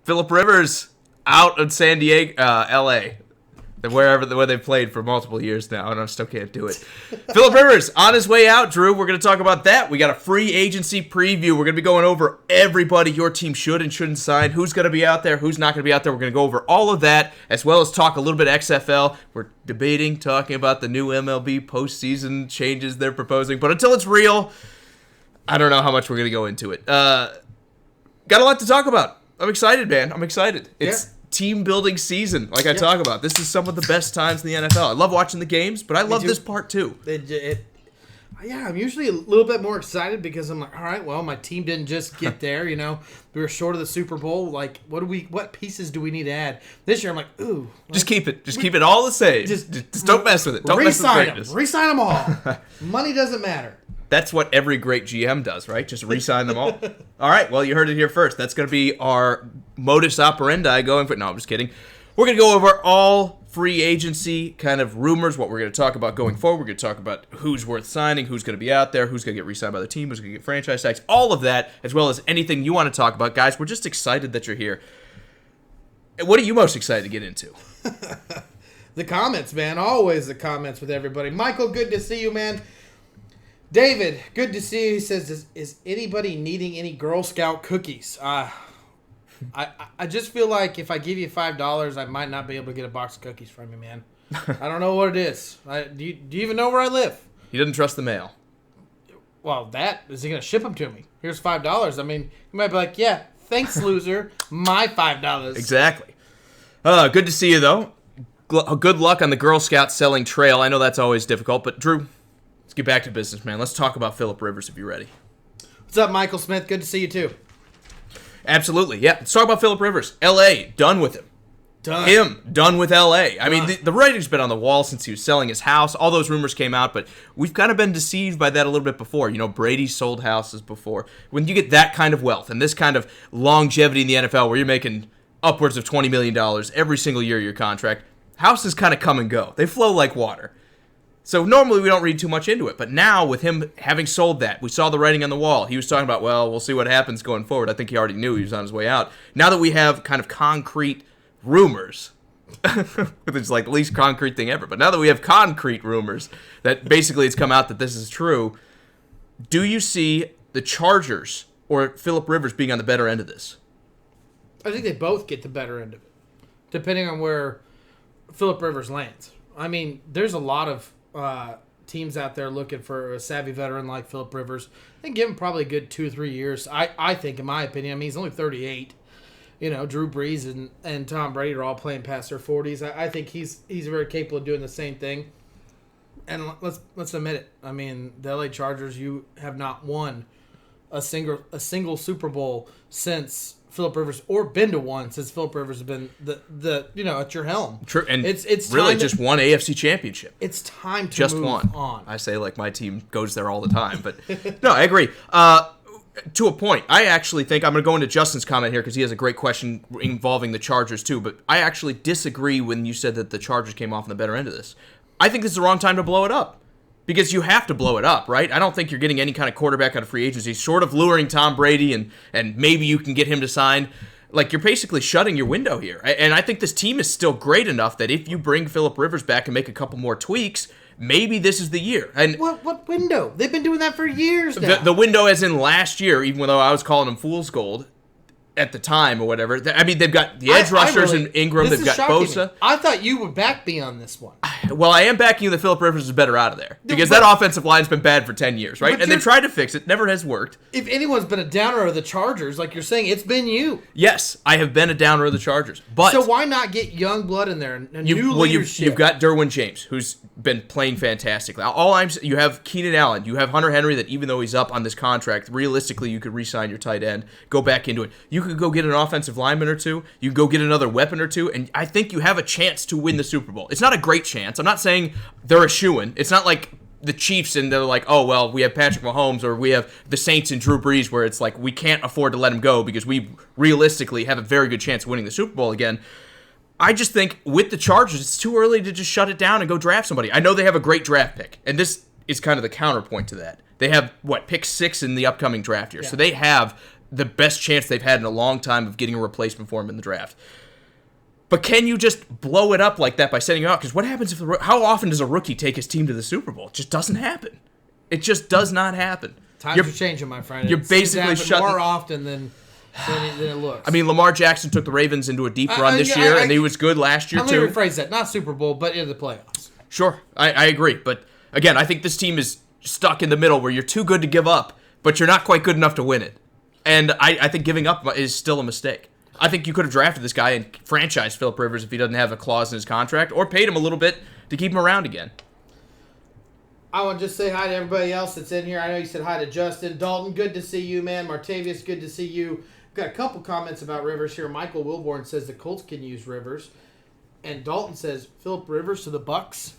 Phillip Rivers out in San Diego, L.A., where they've played for multiple years now, and I still can't do it. Phillip Rivers on his way out, Drew. We're going to talk about that. We got a free agency preview. We're going to be going over everybody your team should and shouldn't sign, who's going to be out there, who's not going to be out there. We're going to go over all of that, as well as talk a little bit XFL. We're talking about the new MLB postseason changes they're proposing. But until it's real, I don't know how much we're going to go into it. Got a lot to talk about. I'm excited, man. I'm excited. It's team building season, like I talk about. This is some of the best times in the NFL. I love watching the games, but I love this part too. I'm usually a little bit more excited because I'm like, all right, well, my team didn't just get there. We were short of the Super Bowl. Like, what pieces do we need to add this year? I'm like, ooh, just keep it all the same. Just don't mess with it. Don't mess with greatness. Resign them all. Money doesn't matter. That's what every great GM does, right? Just re-sign them all. All right, well, you heard it here first. That's going to be our modus operandi going for... No, I'm just kidding. We're going to go over all free agency kind of rumors, what we're going to talk about going forward. We're going to talk about who's worth signing, who's going to be out there, who's going to get re-signed by the team, who's going to get franchise tags, all of that, as well as anything you want to talk about. Guys, we're just excited that you're here. What are you most excited to get into? The comments, man. Always the comments with everybody. Michael, good to see you, man. David, good to see you. He says, is anybody needing any Girl Scout cookies? I just feel like if I give you $5, I might not be able to get a box of cookies from you, man. I don't know what it is. Do you even know where I live? He doesn't trust the mail. Well, is he going to ship them to me? Here's $5. I mean, he might be like, yeah, thanks, loser. My $5. Exactly. Good to see you, though. Good luck on the Girl Scout selling trail. I know that's always difficult, but Drew... Let's get back to business, man. Let's talk about Phillip Rivers if you're ready. What's up, Michael Smith? Good to see you, too. Absolutely, yeah. Let's talk about Phillip Rivers. L.A., done with him. Done with L.A. I mean, the writing's been on the wall since he was selling his house. All those rumors came out, but we've kind of been deceived by that a little bit before. Brady sold houses before. When you get that kind of wealth and this kind of longevity in the NFL where you're making upwards of $20 million every single year of your contract, houses kind of come and go. They flow like water. So normally we don't read too much into it, but now with him having sold that, we saw the writing on the wall. He was talking about, well, we'll see what happens going forward. I think he already knew he was on his way out. Now that we have kind of concrete rumors, which is like the least concrete thing ever, but now that we have concrete rumors that basically it's come out that this is true, do you see the Chargers or Phillip Rivers being on the better end of this? I think they both get the better end of it, depending on where Phillip Rivers lands. I mean, there's a lot of teams out there looking for a savvy veteran like Phillip Rivers and give him probably a good 2 or 3 years. I think, in my opinion, I mean, he's only 38. Drew Brees and Tom Brady are all playing past their 40s. I think he's very capable of doing the same thing. And let's admit it. I mean, the LA Chargers, you have not won a single Super Bowl since Phillip Rivers, or been to one since Phillip Rivers has been the at your helm. True, and it's really just one AFC championship. It's time to just move on. I say like my team goes there all the time, but no, I agree. To a point, I actually think I'm going to go into Justin's comment here because he has a great question involving the Chargers too. But I actually disagree when you said that the Chargers came off on the better end of this. I think this is the wrong time to blow it up. Because you have to blow it up, right? I don't think you're getting any kind of quarterback out of free agency, short of luring Tom Brady and maybe you can get him to sign. Like, you're basically shutting your window here. And I think this team is still great enough that if you bring Phillip Rivers back and make a couple more tweaks, maybe this is the year. And what window? They've been doing that for years now. The window as in last year, even though I was calling him fool's gold at the time or whatever. I mean, they've got the edge rushers and Ingram. They've got Bosa. I thought you would back me on this one. Well, I am backing you that Phillip Rivers is better out of there. Because that offensive line's been bad for 10 years, right? And they tried to fix it. Never has worked. If anyone's been a downer of the Chargers, like you're saying, it's been you. Yes, I have been a downer of the Chargers. But so why not get young blood in there and new leadership? You've got Derwin James, who's been playing fantastically. You have Keenan Allen. You have Hunter Henry that even though he's up on this contract, realistically you could re-sign your tight end, go back into it. You could go get an offensive lineman or two. You can go get another weapon or two, and I think you have a chance to win the Super Bowl. It's not a great chance. I'm not saying they're a shoo-in. It's not like the Chiefs and they're like, oh, well, we have Patrick Mahomes or we have the Saints and Drew Brees where it's like we can't afford to let him go because we realistically have a very good chance of winning the Super Bowl again. I just think with the Chargers, it's too early to just shut it down and go draft somebody. I know they have a great draft pick, and this is kind of the counterpoint to that. They have, pick 6 in the upcoming draft year. Yeah. So they have the best chance they've had in a long time of getting a replacement for him in the draft. But can you just blow it up like that by setting him out? Because what happens if how often does a rookie take his team to the Super Bowl? It just doesn't happen. It just does not happen. Times are changing, my friend. You're basically shutting more often than it looks. I mean, Lamar Jackson took the Ravens into a deep run this year, and he was good last year, too. Let me rephrase that. Not Super Bowl, but into the playoffs. Sure, I agree. But, again, I think this team is stuck in the middle where you're too good to give up, but you're not quite good enough to win it. And I think giving up is still a mistake. I think you could have drafted this guy and franchised Phillip Rivers if he doesn't have a clause in his contract, or paid him a little bit to keep him around again. I want to just say hi to everybody else that's in here. I know you said hi to Justin. Dalton, good to see you, man. Martavius, good to see you. Got a couple comments about Rivers here. Michael Wilborn says the Colts can use Rivers. And Dalton says Phillip Rivers to the Bucks.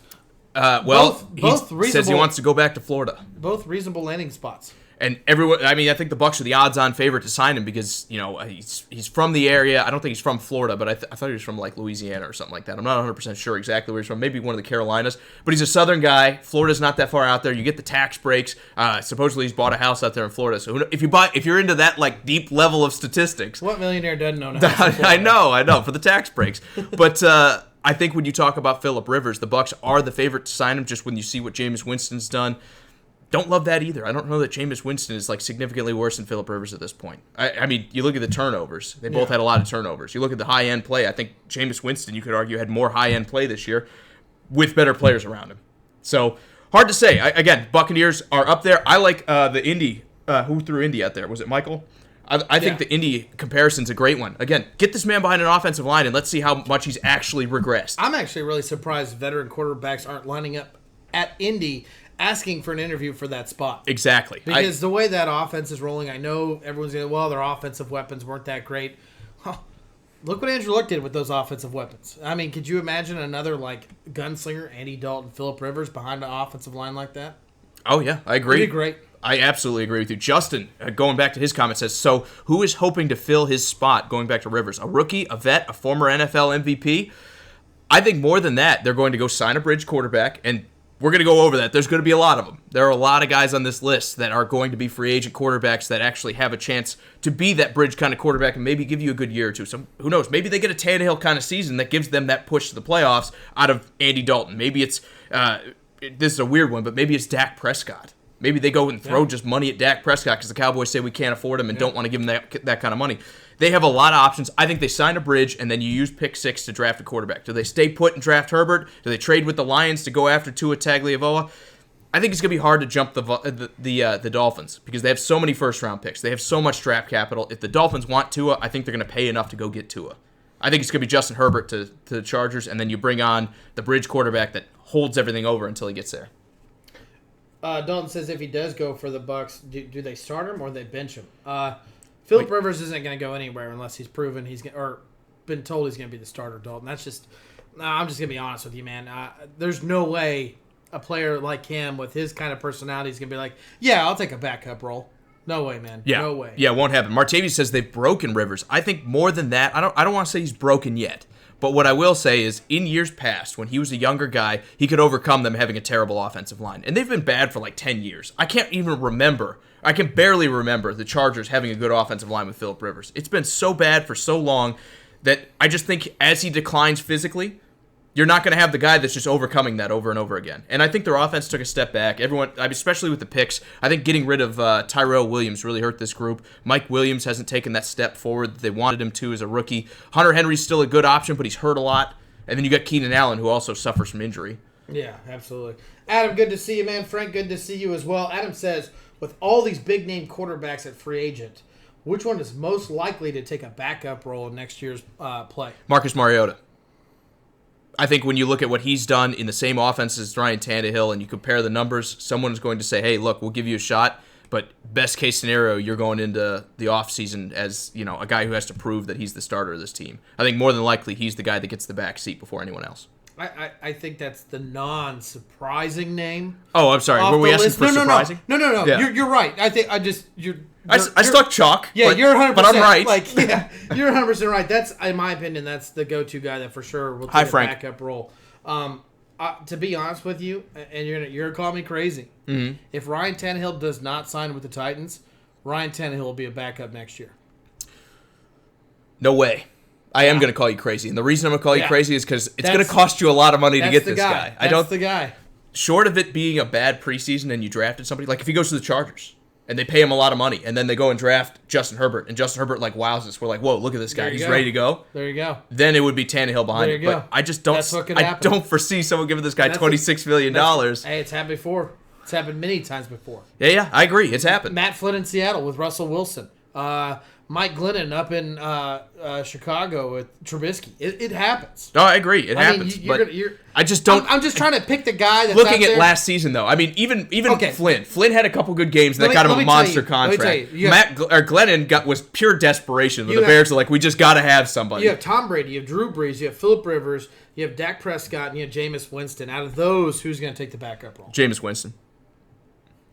Both he says he wants to go back to Florida. Both reasonable landing spots. And everyone, I mean, I think the Bucs are the odds-on favorite to sign him because, you know, he's from the area. I don't think he's from Florida, but I thought he was from, like, Louisiana or something like that. I'm not 100% sure exactly where he's from. Maybe one of the Carolinas. But he's a Southern guy. Florida's not that far out there. You get the tax breaks. Supposedly he's bought a house out there in Florida. So if you're into that, like, deep level of statistics. What millionaire doesn't own a house in Florida? I know, for the tax breaks. But I think when you talk about Phillip Rivers, the Bucs are the favorite to sign him just when you see what Jameis Winston's done. Don't love that either. I don't know that Jameis Winston is like significantly worse than Phillip Rivers at this point. I mean, you look at the turnovers. They both had a lot of turnovers. You look at the high-end play. I think Jameis Winston, you could argue, had more high-end play this year with better players around him. So, hard to say. Again, Buccaneers are up there. I like the Indy. Who threw Indy out there? Was it Michael? I think the Indy comparison's a great one. Again, get this man behind an offensive line and let's see how much he's actually regressed. I'm actually really surprised veteran quarterbacks aren't lining up at Indy asking for an interview for that spot. Exactly. Because the way that offense is rolling, I know everyone's going to, well, their offensive weapons weren't that great. Huh. Look what Andrew Luck did with those offensive weapons. I mean, could you imagine another, like, gunslinger, Andy Dalton, Phillip Rivers behind an offensive line like that? Oh, yeah, I agree. It'd be great. I absolutely agree with you. Justin, going back to his comment, says, so who is hoping to fill his spot going back to Rivers? A rookie, a vet, a former NFL MVP? I think more than that, they're going to go sign a bridge quarterback, and we're going to go over that. There's going to be a lot of them. There are a lot of guys on this list that are going to be free agent quarterbacks that actually have a chance to be that bridge kind of quarterback and maybe give you a good year or two. So who knows? Maybe they get a Tannehill kind of season that gives them that push to the playoffs out of Andy Dalton. Maybe it's, this is a weird one, but maybe it's Dak Prescott. Maybe they go and throw just money at Dak Prescott because the Cowboys say we can't afford him and don't want to give him that kind of money. They have a lot of options. I think they sign a bridge, and then you use pick 6 to draft a quarterback. Do they stay put and draft Herbert? Do they trade with the Lions to go after Tua Tagovailoa? I think it's going to be hard to jump the Dolphins because they have so many first-round picks. They have so much draft capital. If the Dolphins want Tua, I think they're going to pay enough to go get Tua. I think it's going to be Justin Herbert to the Chargers, and then you bring on the bridge quarterback that holds everything over until he gets there. Dalton says if he does go for the Bucs, do they start him or they bench him? Phillip Rivers isn't going to go anywhere unless he's proven or been told he's going to be the starter, Dalton. That's just, I'm just going to be honest with you, man. There's no way a player like him with his kind of personality is going to be like, yeah, I'll take a backup role. No way, man. Yeah. No way. Yeah, it won't happen. Martavius says they've broken Rivers. I think more than that, I don't want to say he's broken yet. But what I will say is, in years past, when he was a younger guy, he could overcome them having a terrible offensive line. And they've been bad for like 10 years. I can barely remember the Chargers having a good offensive line with Phillip Rivers. It's been so bad for so long that I just think as he declines physically, you're not going to have the guy that's just overcoming that over and over again. And I think their offense took a step back. Everyone, especially with the picks, I think getting rid of Tyrell Williams really hurt this group. Mike Williams hasn't taken that step forward that they wanted him to as a rookie. Hunter Henry's still a good option, but he's hurt a lot. And then you got Keenan Allen, who also suffers from injury. Yeah, absolutely. Adam, good to see you, man. Frank, good to see you as well. Adam says, with all these big-name quarterbacks at free agent, which one is most likely to take a backup role in next year's play? Marcus Mariota. I think when you look at what he's done in the same offense as Ryan Tannehill and you compare the numbers, someone is going to say, hey, look, we'll give you a shot, but best case scenario, you're going into the offseason as, you know, a guy who has to prove that he's the starter of this team. I think more than likely he's the guy that gets the back seat before anyone else. I think that's the non-surprising name. Oh, I'm sorry. Were we asking for surprising? No. Yeah. You're right. I think I stuck chalk. Yeah, you're 100%. But I'm right. You're 100% right. That's, in my opinion, that's the go-to guy that for sure will take a backup role. To be honest with you, and you're gonna call me crazy. Mm-hmm. If Ryan Tannehill does not sign with the Titans, Ryan Tannehill will be a backup next year. No way. I am going to call you crazy. And the reason I'm going to call you crazy is because it's going to cost you a lot of money to get this guy. That's the guy. Short of it being a bad preseason and you drafted somebody, like if he goes to the Chargers and they pay him a lot of money and then they go and draft Justin Herbert and Justin Herbert like wows us. We're like, whoa, look at this guy. He's ready to go. There you go. Then it would be Tannehill behind it. But I just don't don't foresee someone giving this guy $26 million. Hey, it's happened before. It's happened many times before. Yeah, I agree. It's happened. Matt Flynn in Seattle with Russell Wilson. Mike Glennon up in Chicago with Trubisky. It happens. No, I agree. It happens. I just don't. I'm just trying to pick the guy that's looking at last season, though. I mean, even Flynn. Flynn had a couple good games, and that got him a monster contract. Glennon was pure desperation. The Bears are like, we just got to have somebody. You have Tom Brady, you have Drew Brees, you have Phillip Rivers, you have Dak Prescott, and you have Jameis Winston. Out of those, who's going to take the backup role? Jameis Winston.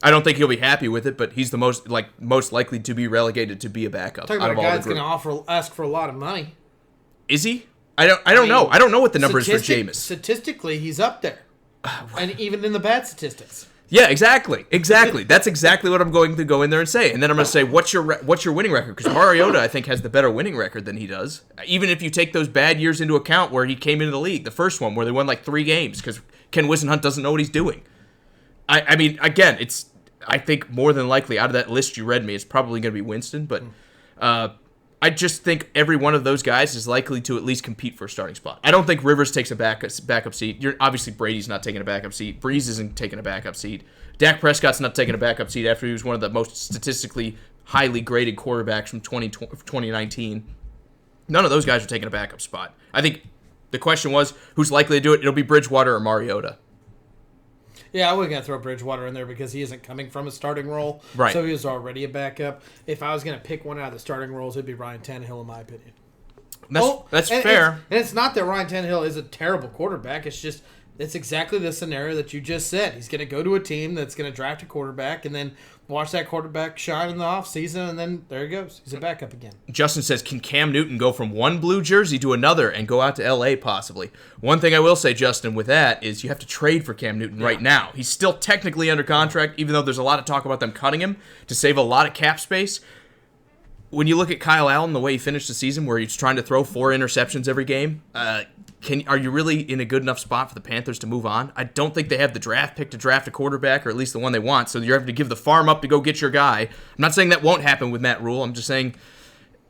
I don't think he'll be happy with it, but he's the most likely to be relegated to be a backup. Talking about a guy that's going to ask for a lot of money. Is he? I don't know. I don't know what the number is for Jameis. Statistically, he's up there, and even in the bad statistics. Yeah, exactly. That's exactly what I'm going to go in there and say. And then I'm going to say, what's your winning record? Because Mariota, I think, has the better winning record than he does. Even if you take those bad years into account where he came into the league, the first one where they won like 3 games because Ken Whisenhunt doesn't know what he's doing. I mean, again, I think more than likely out of that list you read me, it's probably going to be Winston. But I just think every one of those guys is likely to at least compete for a starting spot. I don't think Rivers takes a backup seat. Obviously, Brady's not taking a backup seat. Breeze isn't taking a backup seat. Dak Prescott's not taking a backup seat after he was one of the most statistically highly graded quarterbacks from 2019. None of those guys are taking a backup spot. I think the question was, who's likely to do it? It'll be Bridgewater or Mariota. Yeah, I wasn't going to throw Bridgewater in there because he isn't coming from a starting role. Right. So he was already a backup. If I was going to pick one out of the starting roles, it'd be Ryan Tannehill, in my opinion. That's fair. And it's not that Ryan Tannehill is a terrible quarterback. It's exactly the scenario that you just said. He's going to go to a team that's going to draft a quarterback and then watch that quarterback shine in the offseason, and then there he goes. He's a backup again. Justin says, can Cam Newton go from one blue jersey to another and go out to L.A. possibly? One thing I will say, Justin, with that is you have to trade for Cam Newton right now. He's still technically under contract, even though there's a lot of talk about them cutting him to save a lot of cap space. When you look at Kyle Allen, the way he finished the season, where he's trying to throw 4 interceptions every game, are you really in a good enough spot for the Panthers to move on? I don't think they have the draft pick to draft a quarterback, or at least the one they want, so you're having to give the farm up to go get your guy. I'm not saying that won't happen with Matt Rule. I'm just saying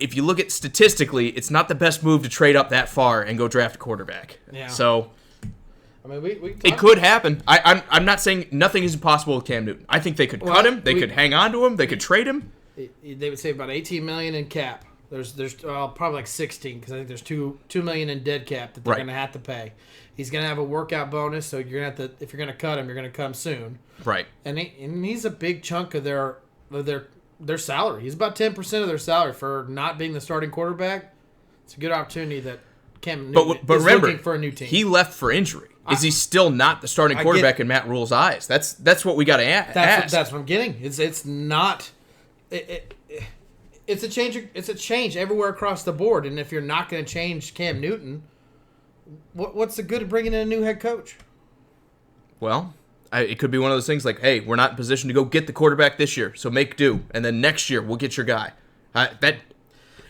if you look at statistically, it's not the best move to trade up that far and go draft a quarterback. Yeah. So I mean, it could happen. I'm not saying nothing is impossible with Cam Newton. I think they could cut him. They could hang on to him. They could trade him. They would save about $18 million in cap. There's probably like 16 because I think there's $2 million in dead cap that they're going to have to pay. He's going to have a workout bonus, so you're going to have to, if you're going to cut him, you're going to cut him soon. Right. And he's a big chunk of their salary. He's about 10% of their salary for not being the starting quarterback. It's a good opportunity that Cam Newton but is remember, looking for a new team. He left for injury. Is he still not the starting quarterback in Matt Rule's eyes? That's what we got to ask. That's what I'm getting. It's not. It's a change. It's a change everywhere across the board. And if you're not going to change Cam Newton, what's the good of bringing in a new head coach? Well, it could be one of those things like, hey, we're not in position to go get the quarterback this year, so make do, and then next year we'll get your guy.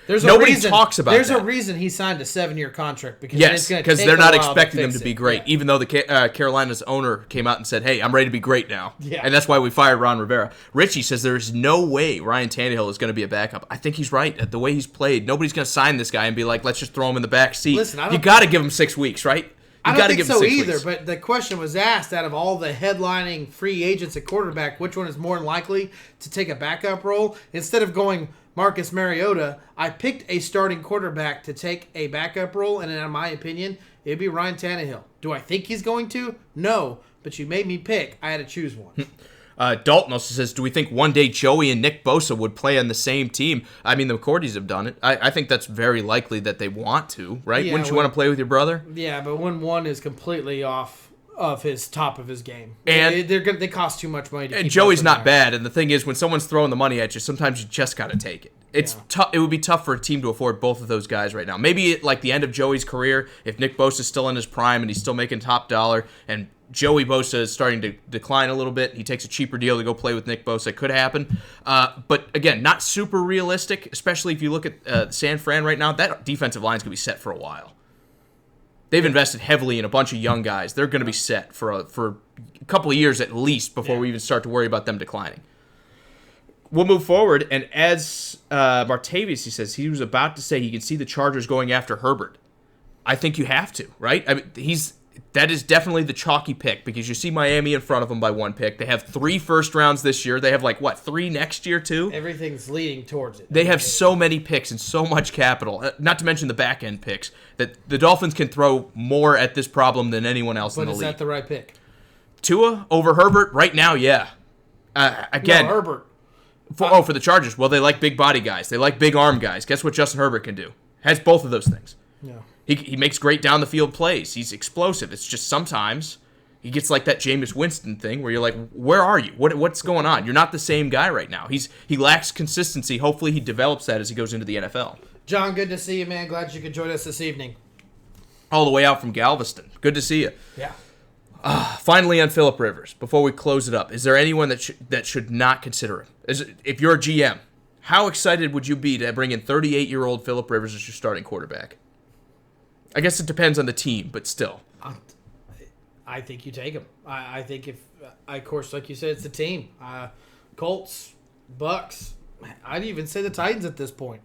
Nobody talks about that. There's a reason he signed a 7-year contract because they're not expecting them to be great. Yeah. Even though the Carolina's owner came out and said, "Hey, I'm ready to be great now," and that's why we fired Ron Rivera. Richie says there's no way Ryan Tannehill is going to be a backup. I think he's right. At the way he's played, nobody's going to sign this guy and be like, "Let's just throw him in the back seat." Listen, you got to give him 6 weeks, right? I don't think so either, but the question was asked, out of all the headlining free agents at quarterback, which one is more likely to take a backup role? Instead of going Marcus Mariota, I picked a starting quarterback to take a backup role, and in my opinion, it'd be Ryan Tannehill. Do I think he's going to? No, but you made me pick. I had to choose one. Dalton also says, do we think one day Joey and Nick Bosa would play on the same team? I mean, the McCourties have done it. I think that's very likely that they want to, right? Wouldn't you want to play with your brother? Yeah, but when one is completely off of his top of his game, and they cost too much money to keep Joey's not bad, and the thing is, when someone's throwing the money at you, sometimes you just got to take it. It's tough. It would be tough for a team to afford both of those guys right now. Maybe at like the end of Joey's career, if Nick Bosa's still in his prime and he's still making top dollar, and Joey Bosa is starting to decline a little bit. He takes a cheaper deal to go play with Nick Bosa. It could happen. But again, not super realistic, especially if you look at San Fran right now. That defensive line is going to be set for a while. They've invested heavily in a bunch of young guys. They're going to be set for a couple of years at least before we even start to worry about them declining. We'll move forward, and as Martavius, he says, he was about to say he can see the Chargers going after Herbert. I think you have to, right? I mean, that is definitely the chalky pick because you see Miami in front of them by 1 pick. They have 3 first rounds this year. They have 3 next year too? Everything's leading towards it. They have so many picks and so much capital, not to mention the back-end picks, that the Dolphins can throw more at this problem than anyone else in the league. But is that the right pick? Tua over Herbert? Right now, yeah. Again, No, Herbert. For the Chargers. Well, they like big body guys. They like big arm guys. Guess what Justin Herbert can do? Has both of those things. Yeah. He makes great down the field plays. He's explosive. It's just sometimes he gets like that Jameis Winston thing where you're like, where are you? What's going on? You're not the same guy right now. He lacks consistency. Hopefully he develops that as he goes into the NFL. John, good to see you, man. Glad you could join us this evening. All the way out from Galveston. Good to see you. Yeah. Finally on Phillip Rivers, before we close it up, is there anyone that should not consider him? If you're a GM, how excited would you be to bring in 38-year-old Phillip Rivers as your starting quarterback? I guess it depends on the team, but still. I think you take him. I think of course, like you said, it's the team. Colts, Bucks. I'd even say the Titans at this point.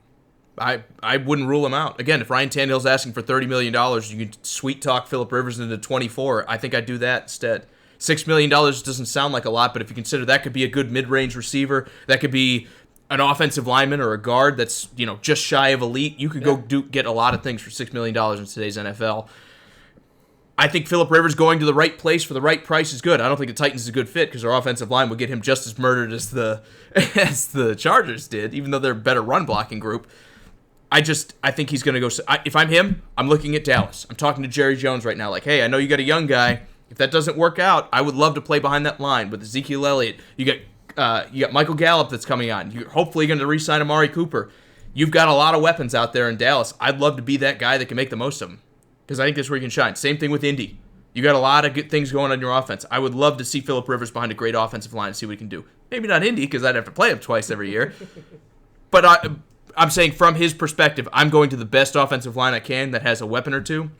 I wouldn't rule him out. Again, if Ryan Tannehill's asking for $30 million, you could sweet talk Phillip Rivers into 24. I think I'd do that instead. $6 million doesn't sound like a lot, but if you consider that could be a good mid-range receiver, that could be an offensive lineman or a guard that's just shy of elite, you could go get a lot of things for $6 million in today's NFL. I think Phillip Rivers going to the right place for the right price is good. I don't think the Titans is a good fit because their offensive line would get him just as murdered as the Chargers did, even though they're a better run blocking group. I think he's going to go. If I'm him, I'm looking at Dallas. I'm talking to Jerry Jones right now. Like, hey, I know you got a young guy. If that doesn't work out, I would love to play behind that line with Ezekiel Elliott. You got Michael Gallup that's coming on. You're hopefully going to re-sign Amari Cooper. You've got a lot of weapons out there in Dallas. I'd love to be that guy that can make the most of them because I think that's where you can shine. Same thing with Indy. You got a lot of good things going on in your offense. I would love to see Phillip Rivers behind a great offensive line and see what he can do. Maybe not Indy because I'd have to play him twice every year. But I'm saying from his perspective, I'm going to the best offensive line I can that has a weapon or two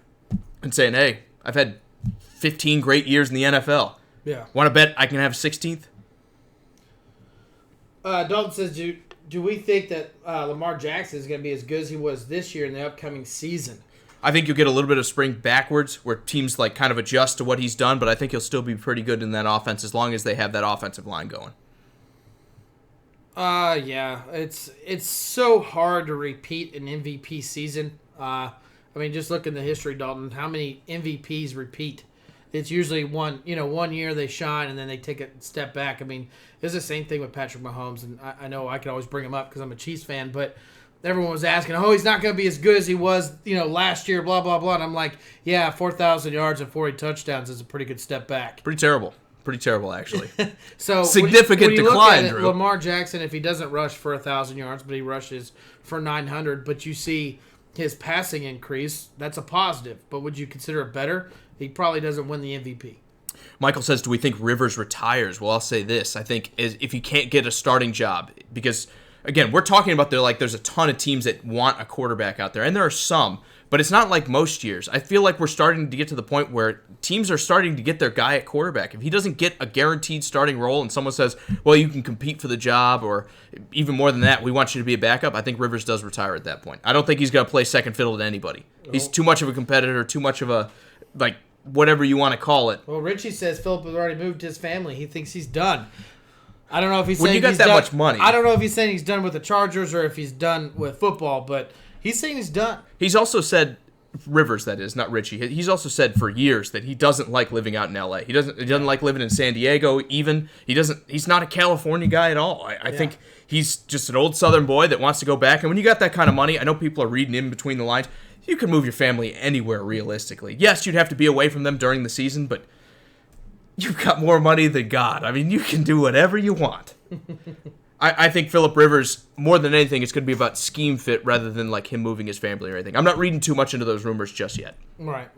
and saying, hey, I've had 15 great years in the NFL. Yeah. Want to bet I can have 16th? Dalton says, do we think that Lamar Jackson is going to be as good as he was this year in the upcoming season? I think you'll get a little bit of spring backwards where teams kind of adjust to what he's done, but I think he'll still be pretty good in that offense as long as they have that offensive line going. Yeah. It's so hard to repeat an MVP season. Just look in the history, Dalton. How many MVPs repeat? It's usually one year they shine and then they take a step back. It's the same thing with Patrick Mahomes, and I know I can always bring him up because I'm a Chiefs fan, but everyone was asking, he's not going to be as good as he was, last year, blah, blah, blah. And I'm like, yeah, 4,000 yards and 40 touchdowns is a pretty good step back. Pretty terrible, actually. So significant when you decline, look at it, Drew. Lamar Jackson, if he doesn't rush for 1,000 yards, but he rushes for 900, but you see his passing increase, that's a positive. But would you consider it better? He probably doesn't win the MVP. Michael says, do we think Rivers retires? Well, I'll say this. I think if he can't get a starting job, because, again, we're talking about there's a ton of teams that want a quarterback out there, and there are some, but it's not like most years. I feel like we're starting to get to the point where teams are starting to get their guy at quarterback. If he doesn't get a guaranteed starting role and someone says, well, you can compete for the job, or even more than that, we want you to be a backup, I think Rivers does retire at that point. I don't think he's going to play second fiddle to anybody. He's too much of a competitor, too much of a, whatever you want to call it. Well, Richie says Phillip has already moved his family. He thinks he's done. I don't know if he's when saying you got he's that done, much money. I don't know if he's saying he's done with the Chargers or if he's done with football, but he's saying he's done. He's also said, Rivers that is, not Richie. He's also said for years that he doesn't like living out in LA. He doesn't like living in San Diego even. He's not a California guy at all. I think he's just an old Southern boy that wants to go back. And when you got that kind of money, I know people are reading in between the lines. You can move your family anywhere realistically. Yes, you'd have to be away from them during the season, but you've got more money than God. You can do whatever you want. I think Phillip Rivers, more than anything, it's going to be about scheme fit rather than him moving his family or anything. I'm not reading too much into those rumors just yet. Right.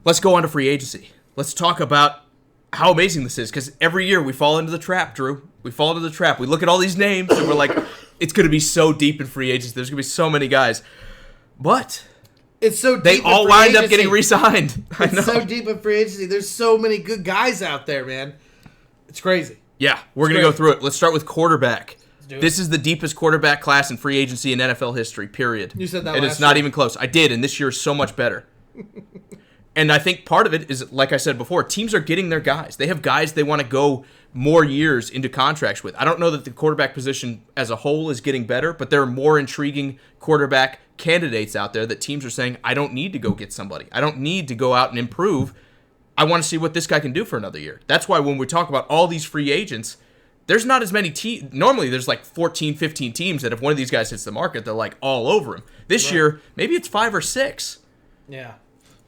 Let's go on to free agency. let's talk about how amazing this is, because every year we fall into the trap, Drew. We fall into the trap. We look at all these names, and we're like, it's going to be so deep in free agents. There's going to be so many guys. But it's so deep they all wind up getting re-signed. It's so deep in free agency. There's so many good guys out there, man. It's crazy. Yeah, we're going to go through it. Let's start with quarterback. This is the deepest quarterback class in free agency in NFL history, period. You said that and it's not even close. I did, and this year is so much better. And I think part of it is, like I said before, teams are getting their guys. They have guys they want to go more years into contracts with. I don't know that the quarterback position as a whole is getting better, but there are more intriguing quarterback candidates out there that teams are saying, I don't need to go get somebody. I don't need to go out and improve. I want to see what this guy can do for another year. That's why when we talk about all these free agents, there's not as many teams. Normally, there's like 14, 15 teams that if one of these guys hits the market, they're like all over him. This year, maybe it's 5 or 6. Yeah.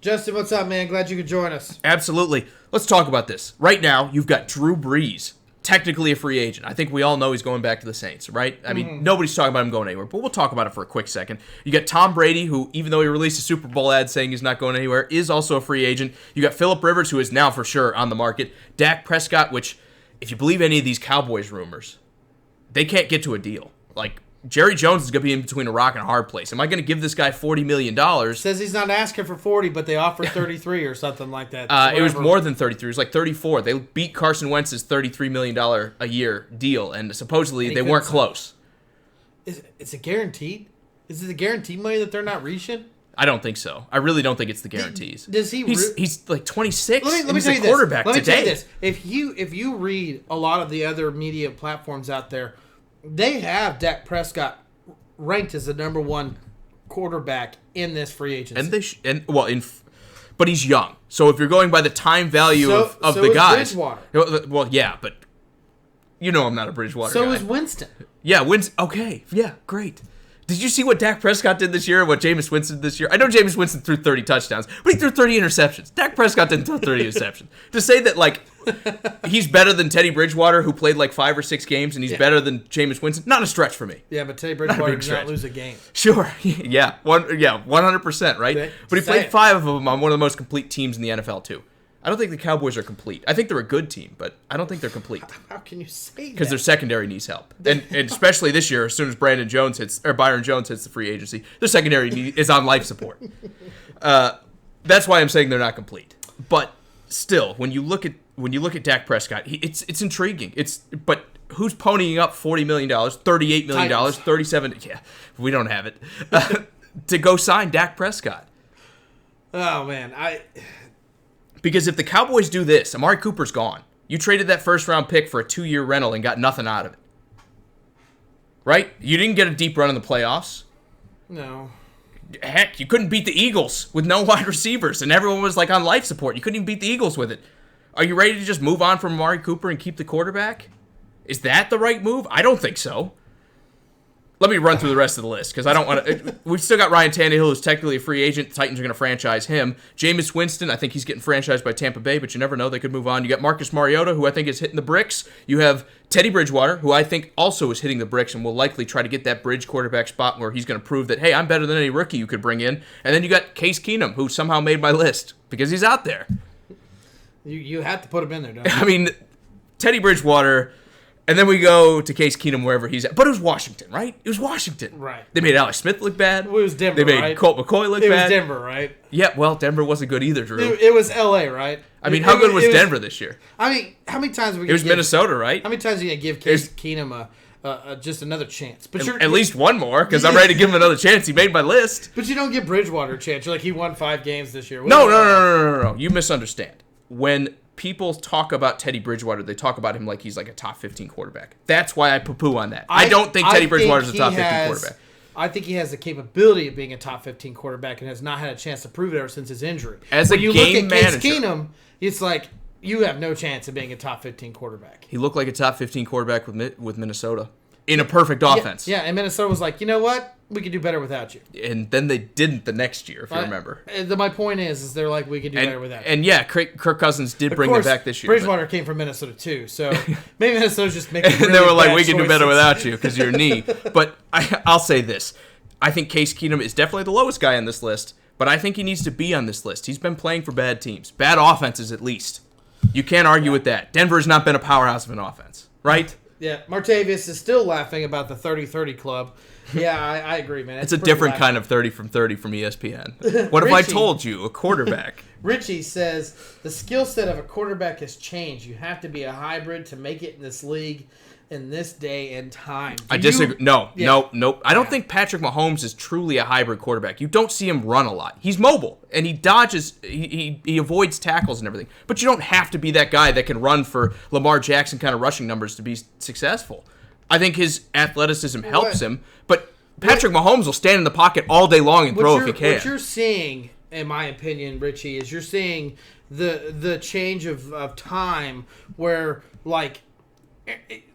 Justin, what's up, man? Glad you could join us. Absolutely. Let's talk about this. Right now, you've got Drew Brees, technically a free agent. I think we all know he's going back to the Saints, right? I mean, nobody's talking about him going anywhere, but we'll talk about it for a quick second. You got Tom Brady, who, even though he released a Super Bowl ad saying he's not going anywhere, is also a free agent. You got Phillip Rivers, who is now for sure on the market. Dak Prescott, which, if you believe any of these Cowboys rumors, they can't get to a deal. Like, Jerry Jones is going to be in between a rock and a hard place. Am I going to give this guy $40 million? Says he's not asking for 40, but they offered 33 or something like that. It was more than 33. It was like 34. They beat Carson Wentz's $33 million a year deal, and supposedly they weren't close. Is it guaranteed? Is it the guaranteed money that they're not reaching? I don't think so. I really don't think it's the guarantees. Does he? He's like 26. Let me he's tell a you quarterback this. Let me today. tell you this. If you read a lot of the other media platforms out there, they have Dak Prescott ranked as the number 1 quarterback in this free agency. But he's young. So if you're going by the time value of the guys, Bridgewater. Well, yeah, but you know I'm not a Bridgewater guy. So is Winston. Yeah, okay, yeah, great. Did you see what Dak Prescott did this year and what Jameis Winston did this year? I know Jameis Winston threw 30 touchdowns, but he threw 30 interceptions. Dak Prescott didn't throw 30 interceptions. To say that, like, he's better than Teddy Bridgewater, who played like 5 or 6 games, and he's better than Jameis Winston, not a stretch for me. Yeah, but Teddy Bridgewater did not lose a game. Sure, yeah, 100%, right? But he played 5 of them on one of the most complete teams in the NFL, too. I don't think the Cowboys are complete. I think they're a good team, but I don't think they're complete. How can you say that? Because their secondary needs help. And especially this year, as soon as Byron Jones hits the free agency, their secondary is on life support. That's why I'm saying they're not complete. But still, when you look at Dak Prescott, it's intriguing. But who's ponying up $40 million, $38 million, $37? Yeah, we don't have it to go sign Dak Prescott. Oh man, Because if the Cowboys do this, Amari Cooper's gone. You traded that first-round pick for a 2-year rental and got nothing out of it. Right? You didn't get a deep run in the playoffs. No. Heck, you couldn't beat the Eagles with no wide receivers, and everyone was like on life support. You couldn't even beat the Eagles with it. Are you ready to just move on from Amari Cooper and keep the quarterback? Is that the right move? I don't think so. Let me run through the rest of the list, because I don't want to... We've still got Ryan Tannehill, who's technically a free agent. The Titans are going to franchise him. Jameis Winston, I think he's getting franchised by Tampa Bay, but you never know. They could move on. You got Marcus Mariota, who I think is hitting the bricks. You have Teddy Bridgewater, who I think also is hitting the bricks and will likely try to get that bridge quarterback spot where he's going to prove that, hey, I'm better than any rookie you could bring in. And then you got Case Keenum, who somehow made my list, because he's out there. You have to put him in there, don't you? I mean, Teddy Bridgewater... And then we go to Case Keenum wherever he's at. But it was Washington, right? It was Washington. Right. They made Alex Smith look bad. It was Denver, They made Colt McCoy look bad. It was Denver, right? Yeah, well, Denver wasn't good either, Drew. It was L.A., right? I mean, how good was Denver this year? I mean, how many times are we It was Minnesota, right? How many times are you going to give Case Keenum just another chance? But at least one more, because I'm ready to give him another chance. He made my list. But you don't give Bridgewater a chance. You're like, he won 5 games this year. No. You misunderstand. When people talk about Teddy Bridgewater, they talk about him like he's like a top 15 quarterback. That's why I poo-poo on that. I don't think Teddy Bridgewater's a top 15 quarterback. I think he has the capability of being a top 15 quarterback and has not had a chance to prove it ever since his injury. As when you look at Case Keenum, it's like you have no chance of being a top 15 quarterback. He looked like a top 15 quarterback with Minnesota in a perfect offense. Yeah, and Minnesota was like, you know what? We could do better without you. And then they didn't the next year, if you remember. My point is they're like, we could do better without you. And yeah, Kirk Cousins did bring it back this year. Bridgewater came from Minnesota too, so maybe Minnesota's just making really and they were like, we can do better without you because your knee. But I'll say this. I think Case Keenum is definitely the lowest guy on this list, but I think he needs to be on this list. He's been playing for bad teams, bad offenses at least. You can't argue with that. Denver's not been a powerhouse of an offense, right? Yeah, Martavius is still laughing about the 30-30 club. Yeah, I agree, man. It's a different kind of 30 from 30 from ESPN. What if I told you, a quarterback? Richie says, the skill set of a quarterback has changed. You have to be a hybrid to make it in this league in this day and time. I disagree. Nope. I don't think Patrick Mahomes is truly a hybrid quarterback. You don't see him run a lot. He's mobile, and he dodges, he avoids tackles and everything. But you don't have to be that guy that can run for Lamar Jackson kind of rushing numbers to be successful. I think his athleticism helps him, but Patrick Mahomes will stand in the pocket all day long and throw if he can. What you're seeing, in my opinion, Richie, is you're seeing the change of time where, like,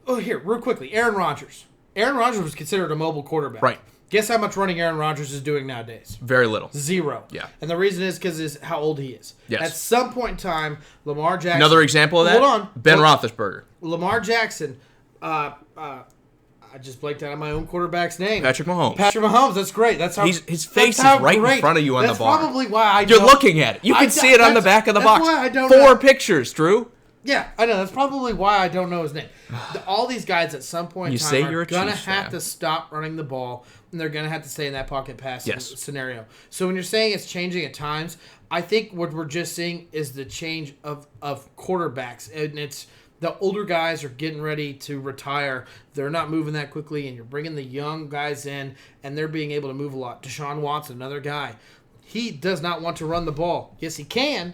here, real quickly, Aaron Rodgers. Aaron Rodgers was considered a mobile quarterback. Right. Guess how much running Aaron Rodgers is doing nowadays? Very little. 0. Yeah. And the reason is because how old he is. Yes. At some point in time, Lamar Jackson... Another example of that? Hold on. Ben Roethlisberger. Lamar Jackson... I just blanked out on my own quarterback's name. Patrick Mahomes. Patrick Mahomes. That's great. That's how his face is right in front of you on the bar. That's probably why You're looking at it. You can see it on the back of the box. Why I don't 4 know. pictures, Drew. Yeah, I know. That's probably why I don't know his name. All these guys at some point in time are going to have to stop running the ball, and they're going to have to stay in that pocket passing scenario. So when you're saying it's changing at times, I think what we're just seeing is the change of quarterbacks, and it's the older guys are getting ready to retire. They're not moving that quickly, and you're bringing the young guys in, and they're being able to move a lot. Deshaun Watson, another guy. He does not want to run the ball. Yes, he can,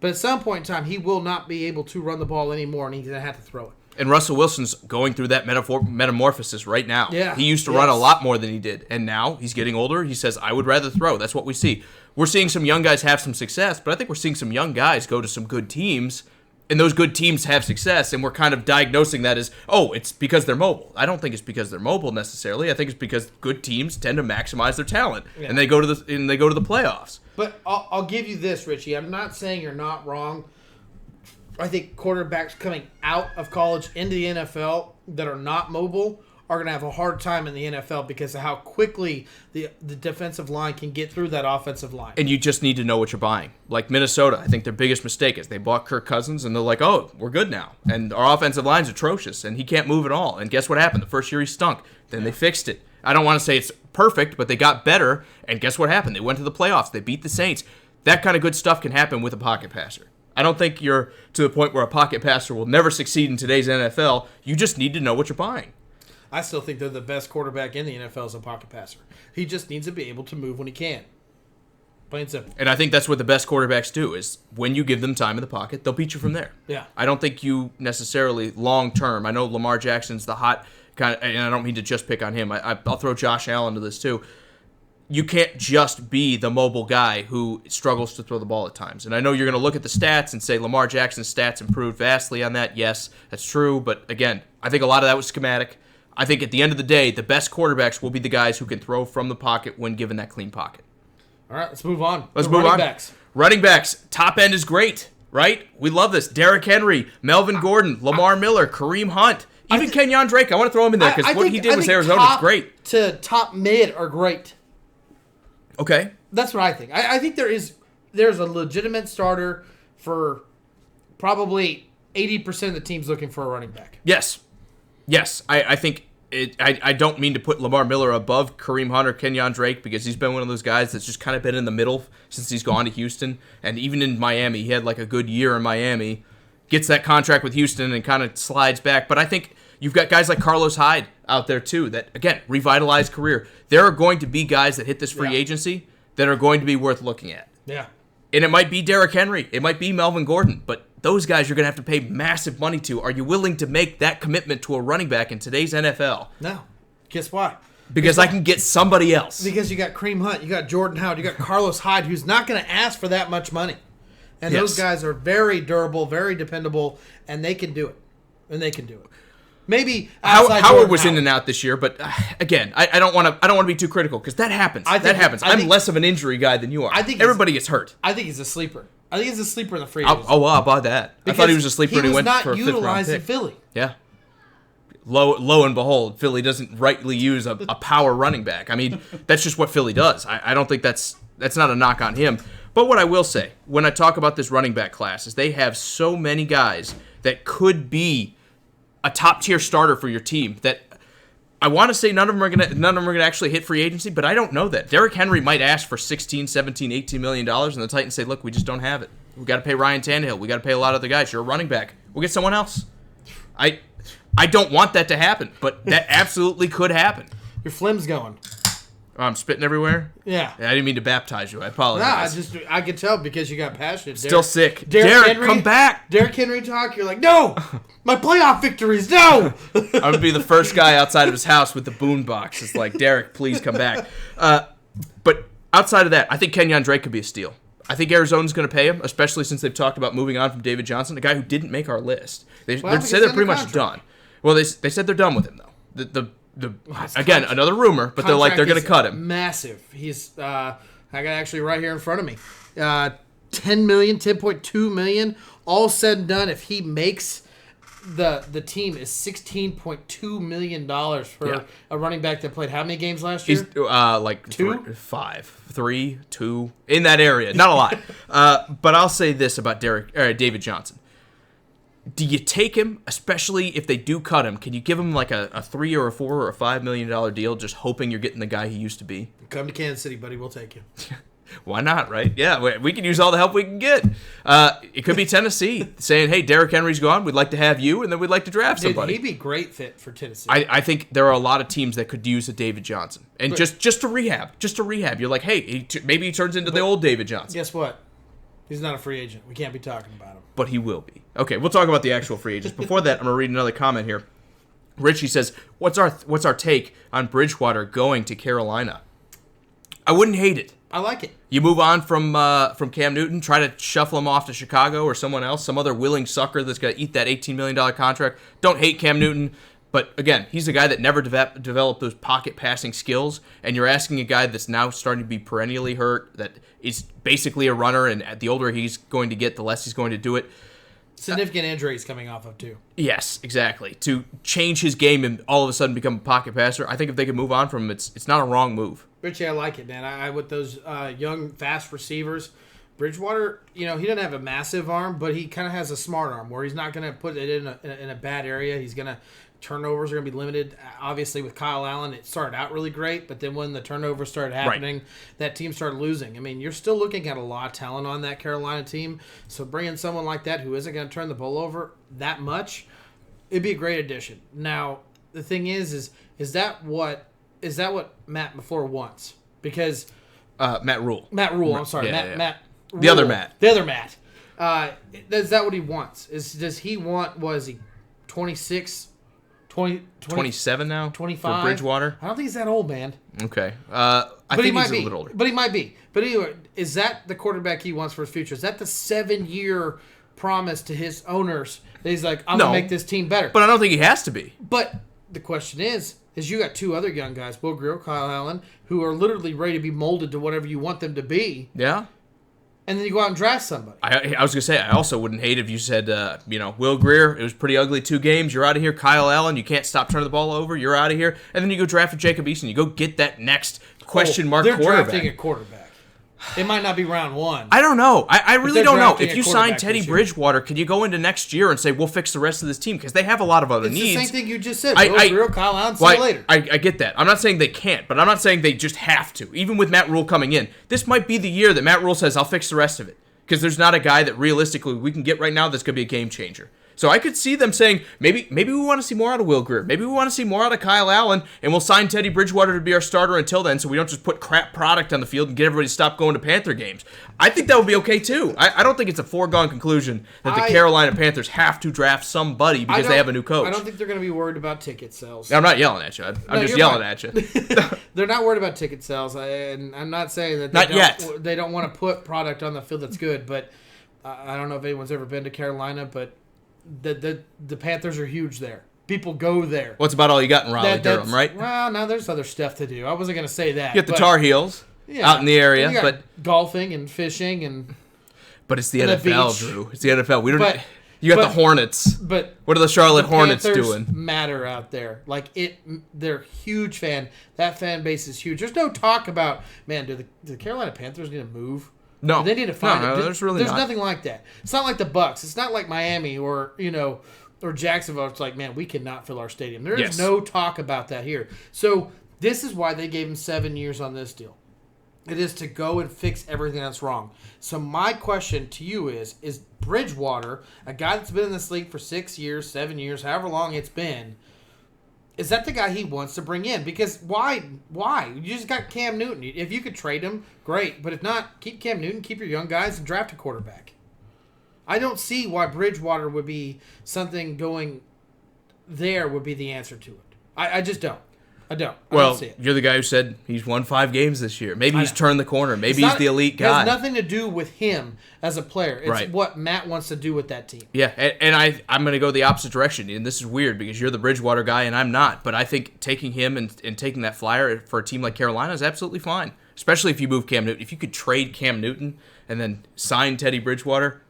but at some point in time, he will not be able to run the ball anymore, and he's going to have to throw it. And Russell Wilson's going through that metamorphosis right now. Yeah. He used to run a lot more than he did, and now he's getting older. He says, I would rather throw. That's what we see. We're seeing some young guys have some success, but I think we're seeing some young guys go to some good teams, and those good teams have success, and we're kind of diagnosing that as, oh, it's because they're mobile. I don't think it's because they're mobile necessarily. I think it's because good teams tend to maximize their talent, and they go to the playoffs. But I'll give you this, Richie. I'm not saying you're not wrong. I think quarterbacks coming out of college into the NFL that are not mobile are going to have a hard time in the NFL because of how quickly the defensive line can get through that offensive line. And you just need to know what you're buying. Like Minnesota, I think their biggest mistake is they bought Kirk Cousins, and they're like, oh, we're good now. And our offensive line's atrocious, and he can't move at all. And guess what happened? The first year he stunk. Then they fixed it. I don't want to say it's perfect, but they got better, and guess what happened? They went to the playoffs. They beat the Saints. That kind of good stuff can happen with a pocket passer. I don't think you're to the point where a pocket passer will never succeed in today's NFL. You just need to know what you're buying. I still think they're the best quarterback in the NFL as a pocket passer. He just needs to be able to move when he can. Plain and simple. And I think that's what the best quarterbacks do is when you give them time in the pocket, they'll beat you from there. Yeah. I don't think you necessarily long term. I know Lamar Jackson's the hot kind of, and I don't mean to just pick on him. I'll throw Josh Allen to this too. You can't just be the mobile guy who struggles to throw the ball at times. And I know you're going to look at the stats and say Lamar Jackson's stats improved vastly on that. Yes, that's true. But again, I think a lot of that was schematic. I think at the end of the day, the best quarterbacks will be the guys who can throw from the pocket when given that clean pocket. All right, let's move on. Let's move on. Running backs. Top end is great, right? We love this. Derrick Henry, Melvin Gordon, Lamar Miller, Kareem Hunt, even Kenyon Drake. I want to throw him in there because what he did with Arizona is great. To top mid are great. Okay. That's what I think. I think there's a legitimate starter for probably 80% of the teams looking for a running back. Yes. I think I don't mean to put Lamar Miller above Kareem Hunt or Kenyon Drake because he's been one of those guys that's just kind of been in the middle since he's gone to Houston. And even in Miami, he had like a good year in Miami. Gets that contract with Houston and kind of slides back. But I think you've got guys like Carlos Hyde out there too that, again, revitalized career. There are going to be guys that hit this free agency that are going to be worth looking at. Yeah. And it might be Derrick Henry. It might be Melvin Gordon. But those guys you're going to have to pay massive money to. Are you willing to make that commitment to a running back in today's NFL? No. Guess why? Because I can get somebody else. Because you got Kareem Hunt, you got Jordan Howard, you got Carlos Hyde, who's not going to ask for that much money. And those guys are very durable, very dependable, and they can do it. Maybe Howard was in and out this year, but again, I don't want to be too critical because that happens. I'm less of an injury guy than you are. I think everybody gets hurt. I think he's a sleeper. I think he's a sleeper in the free agency. I'll buy that. I thought he was a sleeper and he went for a fifth round pick. He was not utilized in Philly. Yeah. lo and behold, Philly doesn't rightly use a power running back. I mean, that's just what Philly does. I don't think that's not a knock on him. But what I will say, when I talk about this running back class, is they have so many guys that could be a top-tier starter for your team that I want to say none of them are gonna actually hit free agency, but I don't know that. Derrick Henry might ask for $16, $17, $18 million, and the Titans say, look, we just don't have it. We got to pay Ryan Tannehill. We got to pay a lot of other guys. You're a running back. We'll get someone else. I don't want that to happen, but that absolutely could happen. Your phlegm's going. Oh, I'm spitting everywhere? Yeah. I didn't mean to baptize you. I apologize. Nah, I could tell because you got passionate. Still sick. Derrick, come back. Derrick Henry talk. You're like, no, my playoff victories, no. I'm going to be the first guy outside of his house with the boombox. It's like, Derrick, please come back. But outside of that, I think Kenyon Drake could be a steal. I think Arizona's going to pay him, especially since they've talked about moving on from David Johnson, a guy who didn't make our list. They said they're pretty much done. Well, they said they're done with him, though. Again, another rumor, but they're going to cut him. Massive. He's I got actually right here in front of me. $10 million, $10.2 million, all said and done. If he makes the team is $16.2 million for a running back that played how many games last year? He's like 2, 5, 3, 2 in that area. Not a lot. But I'll say this about David Johnson. Do you take him, especially if they do cut him? Can you give him like a $3 or a $4 or a $5 million deal, just hoping you're getting the guy he used to be? Come to Kansas City, buddy. We'll take you. Why not, right? Yeah, we can use all the help we can get. It could be Tennessee saying, hey, Derrick Henry's gone. We'd like to have you, and then we'd like to draft somebody. He'd be a great fit for Tennessee. I think there are a lot of teams that could use a David Johnson. And just to rehab. You're like, hey, maybe he turns into the old David Johnson. Guess what? He's not a free agent. We can't be talking about him. But he will be. Okay, we'll talk about the actual free agents. Before that, I'm going to read another comment here. Richie says, what's our take on Bridgewater going to Carolina? I wouldn't hate it. I like it. You move on from Cam Newton, try to shuffle him off to Chicago or someone else, some other willing sucker that's going to eat that $18 million contract. Don't hate Cam Newton, but again, he's a guy that never developed those pocket passing skills, and you're asking a guy that's now starting to be perennially hurt, that is basically a runner, and the older he's going to get, the less he's going to do it. Significant injuries coming off of, too. Yes, exactly. To change his game and all of a sudden become a pocket passer, I think if they can move on from him, it's not a wrong move. Richie, I like it, man. I with those young, fast receivers, Bridgewater, he doesn't have a massive arm, but he kind of has a smart arm where he's not going to put it in a bad area. He's going to turnovers are going to be limited. Obviously, with Kyle Allen, it started out really great, but then when the turnovers started happening, that team started losing. I mean, you're still looking at a lot of talent on that Carolina team, so bringing someone like that who isn't going to turn the ball over that much, it'd be a great addition. Now, the thing is that what Matt LaFleur wants? Because Matt Rule. I'm sorry, Yeah. Matt. Rule, the other Matt. Is that what he wants? Does he want? Was he 26? 27 now? 25? For Bridgewater? I don't think he's that old, man. Okay. I think he's a little bit older. But he might be. But anyway, is that the quarterback he wants for his future? Is that the 7-year promise to his owners that he's like, I'm going to make this team better? But I don't think he has to be. But the question is you got two other young guys, Will Grier, Kyle Allen, who are literally ready to be molded to whatever you want them to be. Yeah. And then you go out and draft somebody. I was going to say, I also wouldn't hate if you said, Will Grier, it was pretty ugly 2 games. You're out of here. Kyle Allen, you can't stop turning the ball over. You're out of here. And then you go draft Jacob Eason. You go get that next question mark quarterback. They're drafting a quarterback. It might not be round 1. I don't know. I really don't know. If you sign Teddy this year. Bridgewater, can you go into next year and say, we'll fix the rest of this team? Because they have a lot of other needs. It's the same thing you just said. Will Grier, Kyle Allen, see you later. I get that. I'm not saying they can't, but I'm not saying they just have to. Even with Matt Rule coming in, this might be the year that Matt Rule says, I'll fix the rest of it. Because there's not a guy that realistically we can get right now that's going to be a game changer. So I could see them saying, maybe we want to see more out of Will Grier. Maybe we want to see more out of Kyle Allen, and we'll sign Teddy Bridgewater to be our starter until then so we don't just put crap product on the field and get everybody to stop going to Panther games. I think that would be okay, too. I don't think it's a foregone conclusion that the Carolina Panthers have to draft somebody because they have a new coach. I don't think they're going to be worried about ticket sales. I'm not yelling at you. I'm just yelling at you. They're not worried about ticket sales, and I'm not saying that they don't want to put product on the field that's good, but I don't know if anyone's ever been to Carolina, but the Panthers are huge there. People go there. What's about all you got in Raleigh-Durham, right? Well, no, there's other stuff to do. I wasn't going to say that. You get the Tar Heels out in the area, but golfing and fishing and. But it's the NFL, Drew. It's the NFL. We don't. You got the Hornets. But what are the Charlotte the Hornets Panthers doing? Matter out there. They're huge fan. That fan base is huge. There's no talk about, man, do the Carolina Panthers need to move? No. They need to find it. There's nothing like that. It's not like the Bucks. It's not like Miami or Jacksonville. It's like, man, we cannot fill our stadium. There is no talk about that here. So this is why they gave him 7 years on this deal. It is to go and fix everything that's wrong. So my question to you is Bridgewater, a guy that's been in this league for 6 years, 7 years, however long it's been, is that the guy he wants to bring in? Because why? You just got Cam Newton. If you could trade him, great. But if not, keep Cam Newton, keep your young guys, and draft a quarterback. I don't see why Bridgewater would be something going there would be the answer to it. I just don't. I don't see it. You're the guy who said he's won 5 games this year. Maybe he's turned the corner. Maybe he's the elite guy. It has nothing to do with him as a player. It's what Matt wants to do with that team. Yeah, and I'm going to go the opposite direction. And this is weird because you're the Bridgewater guy and I'm not. But I think taking him and taking that flyer for a team like Carolina is absolutely fine. Especially if you move Cam Newton. If you could trade Cam Newton and then sign Teddy Bridgewater,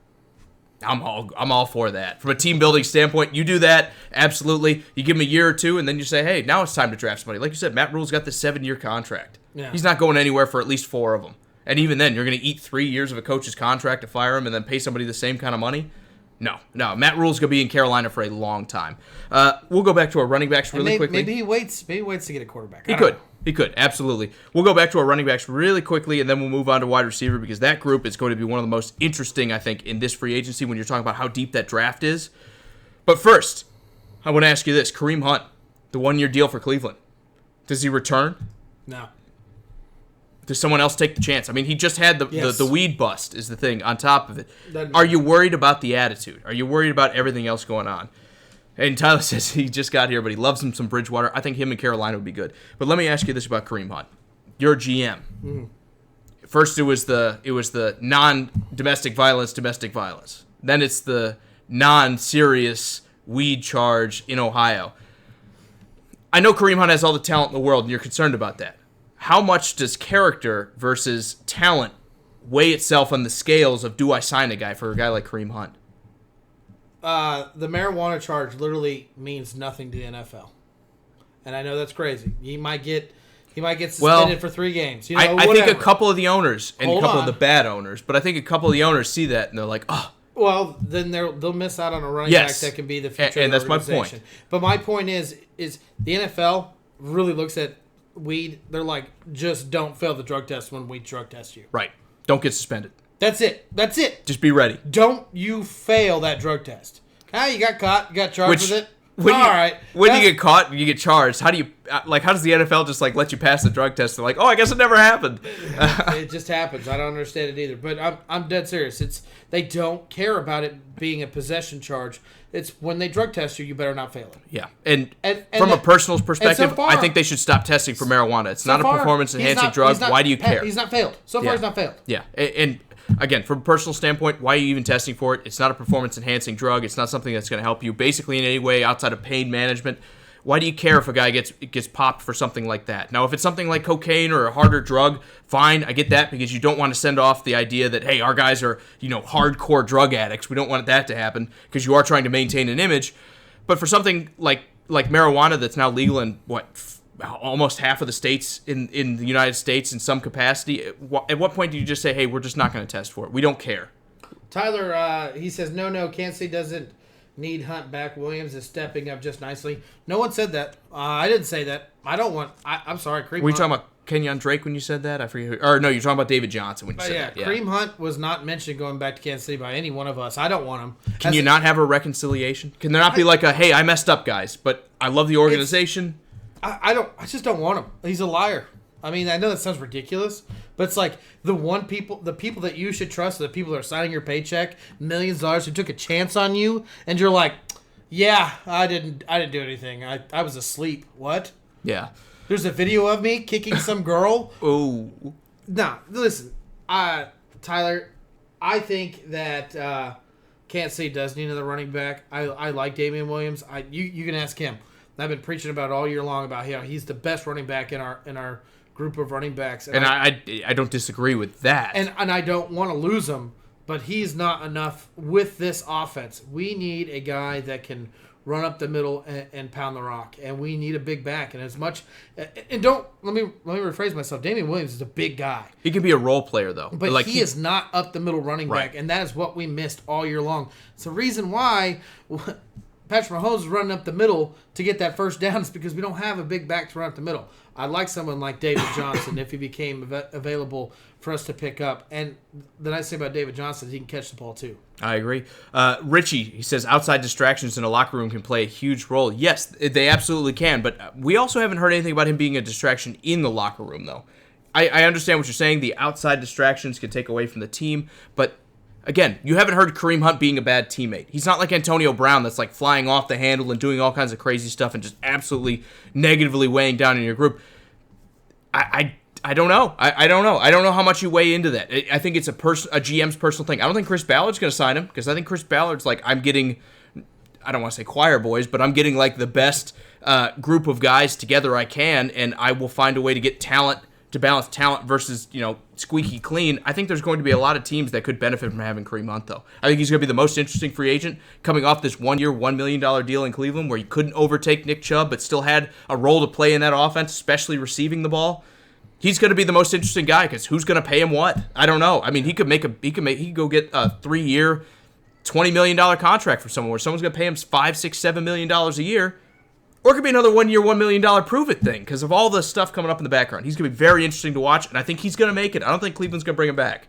I'm all for that. From a team building standpoint, you do that, absolutely. You give him a year or two, and then you say, hey, now it's time to draft somebody. Like you said, Matt Rule's got the 7-year contract. Yeah. He's not going anywhere for at least 4 of them. And even then, you're going to eat 3 years of a coach's contract to fire him and then pay somebody the same kind of money? No. Matt Rule's going to be in Carolina for a long time. We'll go back to our running backs really quickly. Maybe he waits to get a quarterback. He could, absolutely. We'll go back to our running backs really quickly, and then we'll move on to wide receiver because that group is going to be one of the most interesting, I think, in this free agency when you're talking about how deep that draft is. But first, I want to ask you this. Kareem Hunt, the 1-year deal for Cleveland. Does he return? No. Does someone else take the chance? I mean, he just had the weed bust is the thing on top of it. Are you worried about the attitude? Are you worried about everything else going on? And Tyler says he just got here, but he loves him some Bridgewater. I think him and Carolina would be good. But let me ask you this about Kareem Hunt. You're a GM. Mm-hmm. First, it was the non-domestic violence, domestic violence. Then it's the non-serious weed charge in Ohio. I know Kareem Hunt has all the talent in the world, and you're concerned about that. How much does character versus talent weigh itself on the scales of do I sign a guy for a guy like Kareem Hunt? The marijuana charge literally means nothing to the NFL, and I know that's crazy. He might get suspended for 3 games. I think a couple of the owners and a couple of the bad owners, but I think a couple of the owners see that and they're like, oh. Well, then they'll miss out on a running back that can be the future. And that's my point. But my point is the NFL really looks at weed. They're like, just don't fail the drug test when we drug test you. Right. Don't get suspended. That's it. Just be ready. Don't you fail that drug test. You got caught. You got charged with it. When you get caught, you get charged. How do you how does the NFL just let you pass the drug test? They're like, oh, I guess it never happened. It just happens. I don't understand it either. But I'm dead serious. They don't care about it being a possession charge. It's when they drug test you, you better not fail it. Yeah, and from a personal perspective, I think they should stop testing for marijuana. It's not a performance-enhancing drug. Why do you care? He's not failed. So far, he's not failed. Yeah, and again, from a personal standpoint, why are you even testing for it? It's not a performance-enhancing drug. It's not something that's going to help you basically in any way outside of pain management. Why do you care if a guy gets popped for something like that? Now, if it's something like cocaine or a harder drug, fine, I get that because you don't want to send off the idea that, hey, our guys are, hardcore drug addicts. We don't want that to happen because you are trying to maintain an image. But for something like marijuana that's now legal in, almost half of the states in the United States in some capacity, at what point do you just say, hey, we're just not going to test for it? We don't care. Tyler, he says, no, Kansas City doesn't need Hunt back. Williams is stepping up just nicely. No one said that. I didn't say that. I'm sorry, Kareem Hunt. Were you talking about Kenyon Drake when you said that? I forget. Or no, you're talking about David Johnson when you said that. Yeah, Kareem Hunt was not mentioned going back to Kansas City by any one of us. I don't want him. Can you not have a reconciliation? Can there not be hey, I messed up, guys, but I love the organization? I just don't want him. He's a liar. I mean, I know that sounds ridiculous, but it's like the people that you should trust, the people that are signing your paycheck, millions of dollars, who took a chance on you, and you're like, yeah, I didn't do anything. I was asleep. What? Yeah. There's a video of me kicking some girl. Oh. Nah, listen, Tyler, I think that Kansas City does need another running back. I like Damian Williams. You can ask him. I've been preaching about it all year long about how he's the best running back in our group of running backs. And I don't disagree with that. And I don't want to lose him, but he's not enough with this offense. We need a guy that can run up the middle and pound the rock, and we need a big back. And as much, and don't let me rephrase myself. Damian Williams is a big guy. He can be a role player though, but like he is not up the middle running back, and that is what we missed all year long. It's the reason why Patrick Mahomes is running up the middle to get that first down is because we don't have a big back to run up the middle. I'd like someone like David Johnson if he became available for us to pick up. And the nice thing about David Johnson is he can catch the ball too. I agree. Richie, he says outside distractions in a locker room can play a huge role. Yes, they absolutely can, but we also haven't heard anything about him being a distraction in the locker room, though. I understand what you're saying. The outside distractions can take away from the team, but again, you haven't heard Kareem Hunt being a bad teammate. He's not like Antonio Brown that's like flying off the handle and doing all kinds of crazy stuff and just absolutely negatively weighing down in your group. I don't know. I don't know. I don't know how much you weigh into that. I think it's a GM's personal thing. I don't think Chris Ballard's going to sign him because I think Chris Ballard's like, I'm getting, I don't want to say choir boys, but I'm getting like the best group of guys together I can, and I will find a way to get talent, to balance talent versus, squeaky clean. I think there's going to be a lot of teams that could benefit from having Kareem Hunt, though. I think he's going to be the most interesting free agent coming off this 1-year, $1 million deal in Cleveland where he couldn't overtake Nick Chubb but still had a role to play in that offense, especially receiving the ball. He's going to be the most interesting guy because who's going to pay him what? I don't know. I mean, he could go get a 3-year, $20 million contract for someone where someone's going to pay him $5, $6, $7 million a year. Or it could be another 1-year, $1 million prove-it thing because of all the stuff coming up in the background. He's going to be very interesting to watch, and I think he's going to make it. I don't think Cleveland's going to bring him back.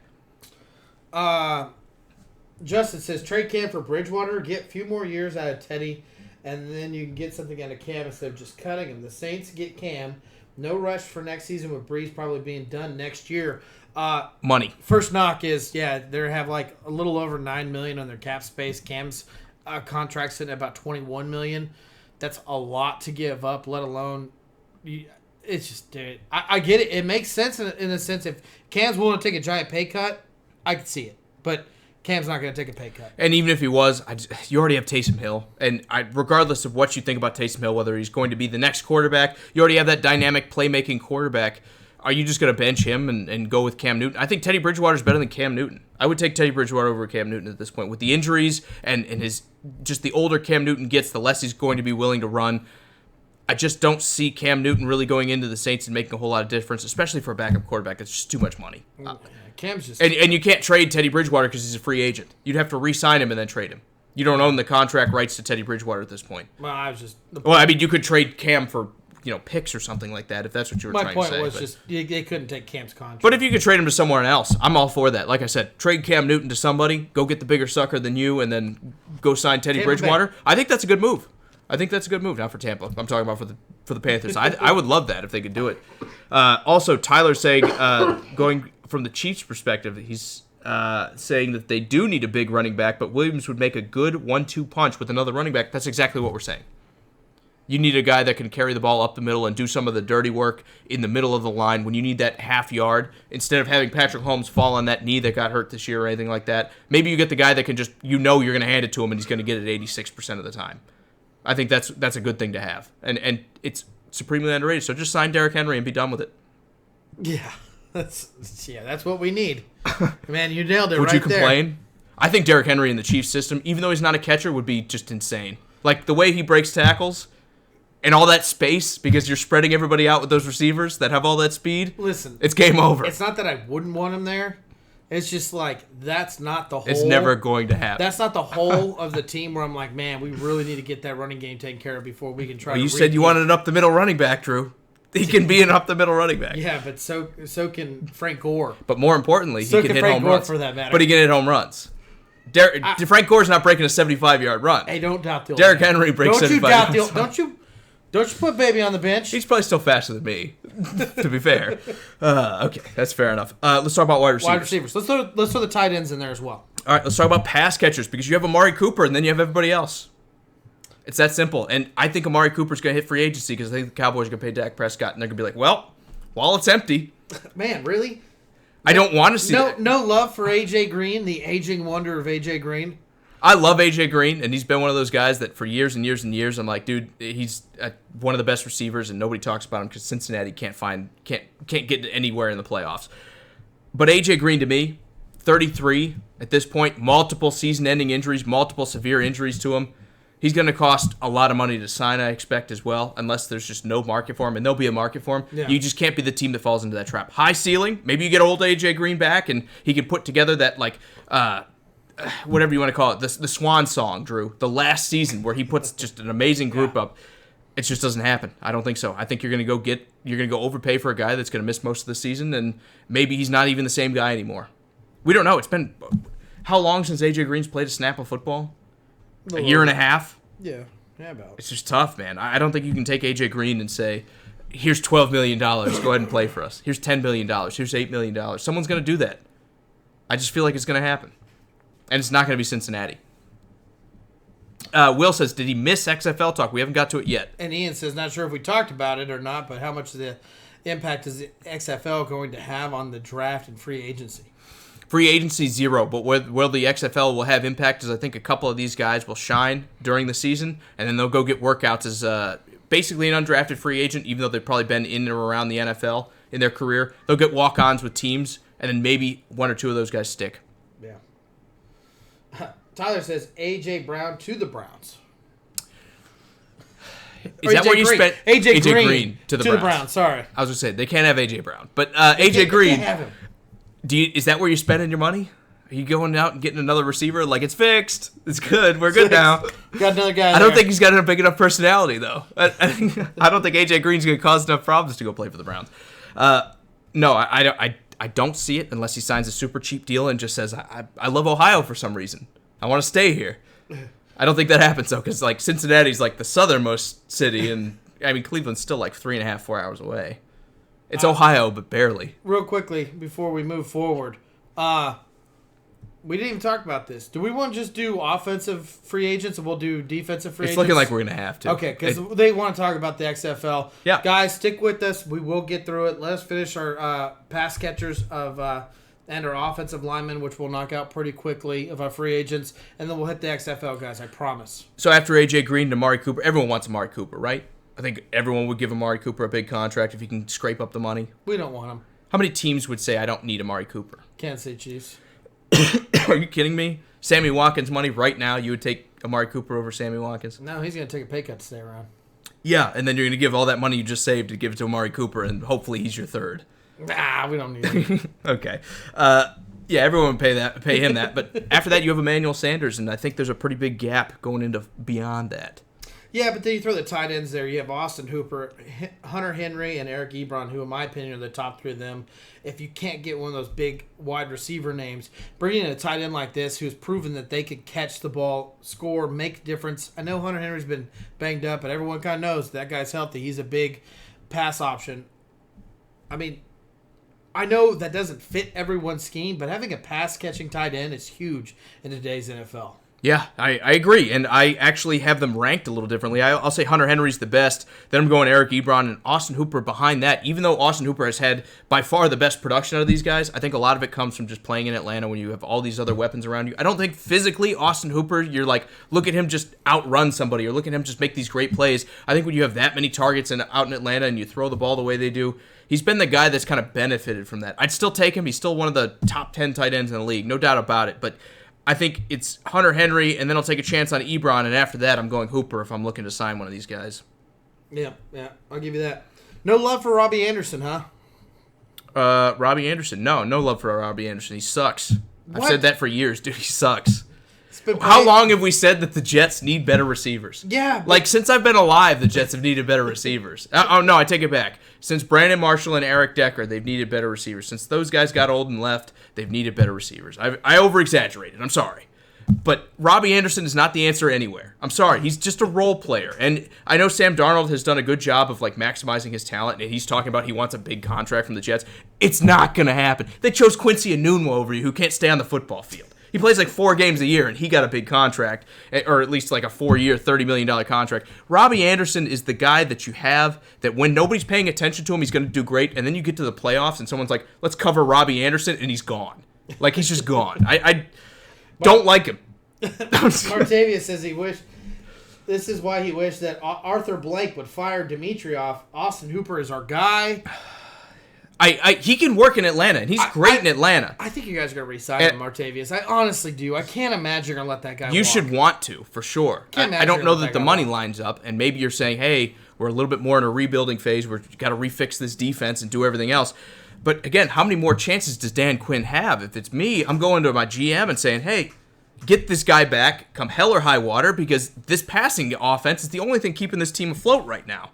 Justin says, trade Cam for Bridgewater, get a few more years out of Teddy, and then you can get something out of Cam instead of just cutting him. The Saints get Cam. No rush for next season with Breeze probably being done next year. Money. First knock is, they have like a little over $9 million on their cap space. Cam's contract sitting at about $21 million. That's a lot to give up, let alone it's just, dude. I get it. It makes sense in a sense. If Cam's willing to take a giant pay cut, I could see it. But Cam's not going to take a pay cut. And even if he was, you already have Taysom Hill. And regardless of what you think about Taysom Hill, whether he's going to be the next quarterback, you already have that dynamic playmaking quarterback. Are you just going to bench him and go with Cam Newton? I think Teddy Bridgewater is better than Cam Newton. I would take Teddy Bridgewater over Cam Newton at this point. With the injuries and his, just the older Cam Newton gets, the less he's going to be willing to run. I just don't see Cam Newton really going into the Saints and making a whole lot of difference, especially for a backup quarterback. It's just too much money. Cam's just... And you can't trade Teddy Bridgewater because he's a free agent. You'd have to re-sign him and then trade him. You don't own the contract rights to Teddy Bridgewater at this point. Well, you could trade Cam for picks or something like that if that's what you were trying to say. My point was just they couldn't take Cam's contract. But if you could trade him to someone else, I'm all for that. Like I said, trade Cam Newton to somebody, go get the bigger sucker than you, and then go sign Teddy Bridgewater. I think that's a good move. Not for Tampa. I'm talking about for the Panthers. I would love that if they could do it. Also, Tyler saying, going from the Chiefs' perspective, he's saying that they do need a big running back, but Williams would make a good 1-2 punch with another running back. That's exactly what we're saying. You need a guy that can carry the ball up the middle and do some of the dirty work in the middle of the line when you need that half yard. Instead of having Patrick Mahomes fall on that knee that got hurt this year or anything like that, maybe you get the guy that can just, you're going to hand it to him and he's going to get it 86% of the time. I think that's a good thing to have. And it's supremely underrated. So just sign Derrick Henry and be done with it. Yeah, that's what we need. Man, you nailed it. Would right you complain? There. I think Derrick Henry in the Chiefs system, even though he's not a catcher, would be just insane. Like the way he breaks tackles and all that space because you're spreading everybody out with those receivers that have all that speed. Listen, it's game over. It's not that I wouldn't want him there. It's just like that's not the whole. It's never going to happen. That's not the whole of the team where I'm like, man, we really need to get that running game taken care of before we can try. You said you wanted an up the middle running back, Drew. He can be an up the middle running back. Yeah, but so can Frank Gore. But more importantly, so he can hit home runs. For that matter. But he can hit home runs. Frank Gore's not breaking a 75-yard run. Hey, don't doubt the old Derrick man. Henry breaks 75 yards. Don't you put baby on the bench? He's probably still faster than me, to be fair. Okay, that's fair enough. Let's talk about wide receivers. Let's throw the tight ends in there as well. All right, let's talk about pass catchers because you have Amari Cooper and then you have everybody else. It's that simple. And I think Amari Cooper's going to hit free agency because I think the Cowboys are going to pay Dak Prescott and they're going to be like, well, while it's empty. Man, really? I don't want to see that. No love for A.J. Green, the aging wonder of A.J. Green? I love A.J. Green, and he's been one of those guys that for years and years and years, I'm like, dude, he's one of the best receivers, and nobody talks about him because Cincinnati can't get anywhere in the playoffs. But A.J. Green, to me, 33 at this point, multiple season-ending injuries, multiple severe injuries to him. He's going to cost a lot of money to sign, I expect, as well, unless there's just no market for him, and there'll be a market for him. Yeah. You just can't be the team that falls into that trap. High ceiling, maybe you get old A.J. Green back, and he can put together that, whatever you want to call it, the swan song, Drew, the last season where he puts just an amazing group up. It just doesn't happen. I don't think so. I think you're going to go overpay for a guy that's going to miss most of the season, and maybe he's not even the same guy anymore. We don't know. It's been how long since A.J. Green's played a snap of football? A year and a half? Yeah, about. It's just tough, man. I don't think you can take A.J. Green and say, here's $12 million. Go ahead and play for us. Here's $10 million. Here's $8 million. Someone's going to do that. I just feel like it's going to happen. And it's not going to be Cincinnati. Will says, did he miss XFL talk? We haven't got to it yet. And Ian says, not sure if we talked about it or not, but how much of the impact is the XFL going to have on the draft and free agency? Free agency, 0, but where the XFL will have impact is I think a couple of these guys will shine during the season, and then they'll go get workouts as basically an undrafted free agent, even though they've probably been in or around the NFL in their career. They'll get walk-ons with teams, and then maybe one or two of those guys stick. Yeah. Tyler says, A.J. Brown to the Browns. Is that where you spent A.J. Green to the Browns? Sorry. I was going to say, they can't have A.J. Brown, but A.J. Green... They can't have him. Is that where you're spending your money? Are you going out and getting another receiver? Like, it's fixed. It's good. We're good now. Got another guy. I don't think he's got a big enough personality, though. I don't think A.J. Green's going to cause enough problems to go play for the Browns. No, I don't see it unless he signs a super cheap deal and just says, I love Ohio for some reason. I want to stay here. I don't think that happens, though, because, like, Cincinnati's, like, the southernmost city, and, I mean, Cleveland's still, like, 3.5, 4 hours away. It's Ohio, but barely. Real quickly, before we move forward, we didn't even talk about this. Do we want to just do offensive free agents and we'll do defensive free agents? It's looking like we're going to have to. Okay, because they want to talk about the XFL. Yeah. Guys, stick with us. We will get through it. Let us finish our pass catchers and our offensive linemen, which we'll knock out pretty quickly of our free agents, and then we'll hit the XFL guys, I promise. So after A.J. Green and Amari Cooper, everyone wants Amari Cooper, right? I think everyone would give Amari Cooper a big contract if he can scrape up the money. We don't want him. How many teams would say, I don't need Amari Cooper? Kansas City Chiefs. Are you kidding me? Sammy Watkins money right now, you would take Amari Cooper over Sammy Watkins? No, he's going to take a pay cut to stay around. Yeah, and then you're going to give all that money you just saved to give it to Amari Cooper, and hopefully he's your third. Nah, we don't need him. Okay. Yeah, everyone would pay him that. But after that, you have Emmanuel Sanders, and I think there's a pretty big gap going into beyond that. Yeah, but then you throw the tight ends there. You have Austin Hooper, Hunter Henry, and Eric Ebron, who, in my opinion, are the top three of them. If you can't get one of those big wide receiver names, bringing in a tight end like this who's proven that they could catch the ball, score, make a difference. I know Hunter Henry's been banged up, but everyone kind of knows that guy's healthy. He's a big pass option. I mean, I know that doesn't fit everyone's scheme, but having a pass-catching tight end is huge in today's NFL. Yeah, I agree, and I actually have them ranked a little differently. I'll say Hunter Henry's the best, then I'm going Eric Ebron and Austin Hooper behind that. Even though Austin Hooper has had by far the best production out of these guys, I think a lot of it comes from just playing in Atlanta when you have all these other weapons around you. I don't think physically Austin Hooper, you're like, look at him just outrun somebody or look at him just make these great plays. I think when you have that many targets out in Atlanta and you throw the ball the way they do, he's been the guy that's kind of benefited from that. I'd still take him. He's still one of the top 10 tight ends in the league, no doubt about it, but I think it's Hunter Henry, and then I'll take a chance on Ebron, and after that, I'm going Hooper if I'm looking to sign one of these guys. Yeah, I'll give you that. No love for Robbie Anderson, huh? Robbie Anderson. No love for Robbie Anderson. He sucks. What? I've said that for years, dude. He sucks. How long have we said that the Jets need better receivers? Yeah. Like, since I've been alive, the Jets have needed better receivers. Oh, no, I take it back. Since Brandon Marshall and Eric Decker, they've needed better receivers. Since those guys got old and left, they've needed better receivers. I over-exaggerated. I'm sorry. But Robbie Anderson is not the answer anywhere. I'm sorry. He's just a role player. And I know Sam Darnold has done a good job of, like, maximizing his talent, and he's talking about he wants a big contract from the Jets. It's not going to happen. They chose Quincy Enunwa over you, who can't stay on the football field. He plays like 4 games a year, and he got a big contract, or at least like a 4-year, $30 million contract. Robbie Anderson is the guy that you have that when nobody's paying attention to him, he's going to do great, and then you get to the playoffs, and someone's like, let's cover Robbie Anderson, and he's gone. Like, he's just gone. I don't like him. Martavius says this is why he wished that Arthur Blank would fire Dimitrioff. Austin Hooper is our guy. He can work in Atlanta, and he's great in Atlanta. I think you guys are going to re-sign him, Martavius. I honestly do. I can't imagine you're going to let that guy walk. You should want to, for sure. I don't know that the money lines up, and maybe you're saying, hey, we're a little bit more in a rebuilding phase. We've got to refix this defense and do everything else. But again, how many more chances does Dan Quinn have? If it's me, I'm going to my GM and saying, hey, get this guy back, come hell or high water, because this passing offense is the only thing keeping this team afloat right now.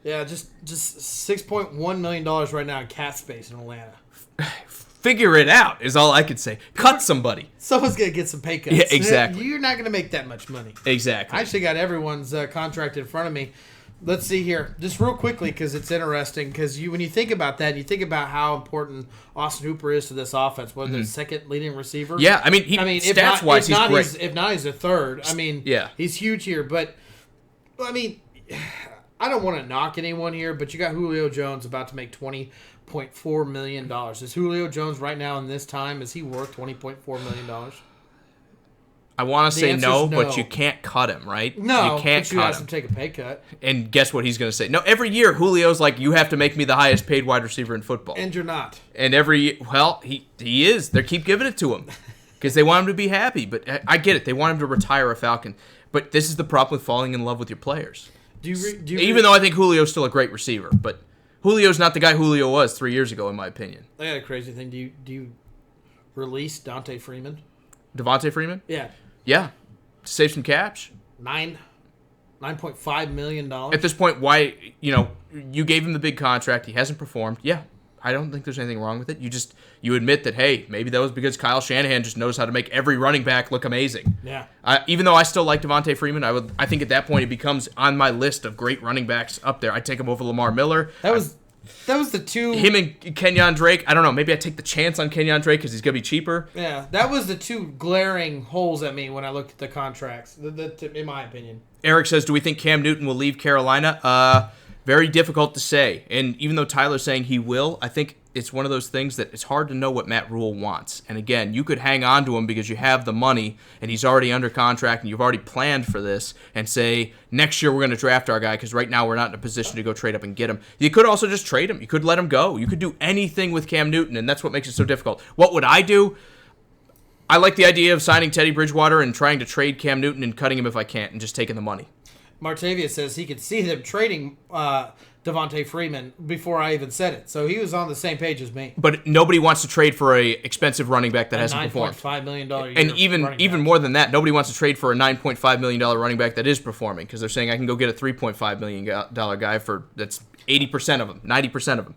Yeah, just $6.1 million right now in cap space in Atlanta. Figure it out is all I could say. Cut somebody. Someone's going to get some pay cuts. Yeah, exactly. You're not going to make that much money. Exactly. I actually got everyone's contract in front of me. Let's see here. Just real quickly, because it's interesting. Because when you think about that, you think about how important Austin Hooper is to this offense. Whether the second leading receiver. Yeah, I mean, stats-wise, he's great. If not, he's a third. I mean, he's huge here. But, I mean, I don't want to knock anyone here, but you got Julio Jones about to make $20.4 million. Is Julio Jones right now in this time, is he worth $20.4 million? I want to say no, but you can't cut him, right? No, you can't but you cut have him. to take a pay cut. And guess what he's going to say? No, every year Julio's like, you have to make me the highest paid wide receiver in football. And you're not. And he is. They keep giving it to him because they want him to be happy. But I get it. They want him to retire a Falcon. But this is the problem with falling in love with your players. Even though I think Julio's still a great receiver, but Julio's not the guy Julio was 3 years ago, in my opinion. I got a crazy thing. Do you release Devontae Freeman? Devontae Freeman? Yeah. Yeah. Save some cash. $9.5 million. At this point, why, you gave him the big contract. He hasn't performed. Yeah. I don't think there's anything wrong with it. You admit that, hey, maybe that was because Kyle Shanahan just knows how to make every running back look amazing. Yeah. Even though I still like Devontae Freeman, I think at that point he becomes on my list of great running backs up there. I'd take him over Lamar Miller. That was the two. Him and Kenyon Drake. I don't know. Maybe I take the chance on Kenyon Drake because he's going to be cheaper. Yeah. That was the two glaring holes at me when I looked at the contracts, in my opinion. Eric says, do we think Cam Newton will leave Carolina? Very difficult to say. And even though Tyler's saying he will, I think it's one of those things that it's hard to know what Matt Rule wants. And again, you could hang on to him because you have the money and he's already under contract and you've already planned for this and say, next year we're going to draft our guy because right now we're not in a position to go trade up and get him. You could also just trade him. You could let him go. You could do anything with Cam Newton, and that's what makes it so difficult. What would I do? I like the idea of signing Teddy Bridgewater and trying to trade Cam Newton and cutting him if I can't and just taking the money. Martavius says he could see them trading Devontae Freeman before I even said it. So he was on the same page as me. But nobody wants to trade for a expensive running back that hasn't performed. $9.5 million a year. And even more than that, nobody wants to trade for a $9.5 million running back that is performing because they're saying I can go get a $3.5 million guy for that's 80% of them, 90% of them.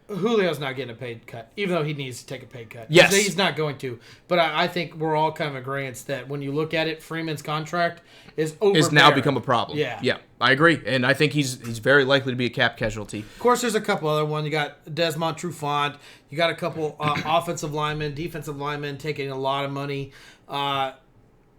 Julio's not getting a paid cut, even though he needs to take a pay cut. Yes. He's not going to. But I think we're all kind of in agreement that when you look at it, Freeman's contract is overbearing. It's now become a problem. Yeah. Yeah, I agree. And I think he's very likely to be a cap casualty. Of course, there's a couple other ones. You got Desmond Trufant. You got a couple offensive linemen, defensive linemen taking a lot of money.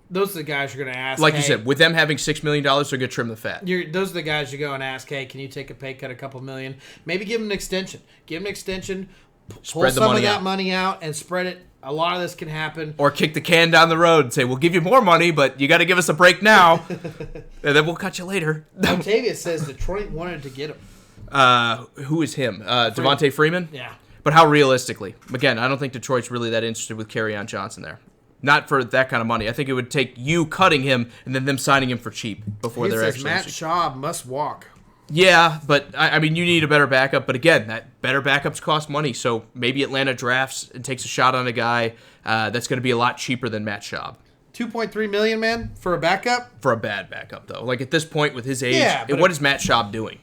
Those are the guys you're going to ask. Like you said, with them having $6 million, they're going to trim the fat. Those are the guys you go and ask, hey, can you take a pay cut, a couple million? Maybe give them an extension. Give them an extension, pull some of that money out, and spread it. A lot of this can happen. Or kick the can down the road and say, we'll give you more money, but you got to give us a break now, and then we'll cut you later. Octavius says Detroit wanted to get him. Who is him? Devontae Freeman? Yeah. But how realistically? Again, I don't think Detroit's really that interested with Kerryon Johnson there. Not for that kind of money. I think it would take you cutting him and then them signing him for cheap before they're actually. Matt Schaub must walk. Yeah, but I mean, you need a better backup. But again, that better backups cost money. So maybe Atlanta drafts and takes a shot on a guy that's going to be a lot cheaper than Matt Schaub. $2.3 million, man, for a backup. For a bad backup, though. Like at this point with his age, yeah, what is Matt Schaub doing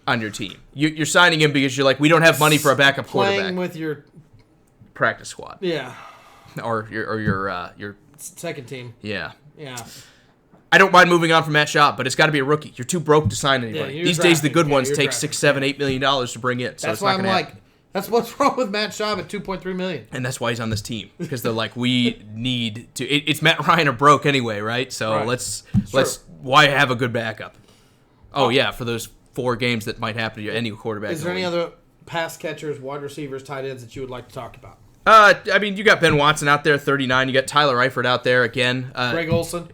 on your team? You're signing him because you're like, we don't have money for a backup quarterback. Playing with your practice squad. Yeah. Or your second team. Yeah. Yeah. I don't mind moving on from Matt Schaub, but it's got to be a rookie. You're too broke to sign anybody. Yeah, these days, the good ones take $6, $7, $8 million to bring in. So that's why I'm like, that's what's wrong with Matt Schaub at $2.3 million. And that's why he's on this team because they're like, we need to. It's Matt Ryan or broke anyway, right? So let's why have a good backup? Oh yeah, for those 4 games that might happen to any quarterback. Is there any other pass catchers, wide receivers, tight ends that you would like to talk about? I mean, you got Ben Watson out there, 39. You got Tyler Eifert out there again. Greg Olsen.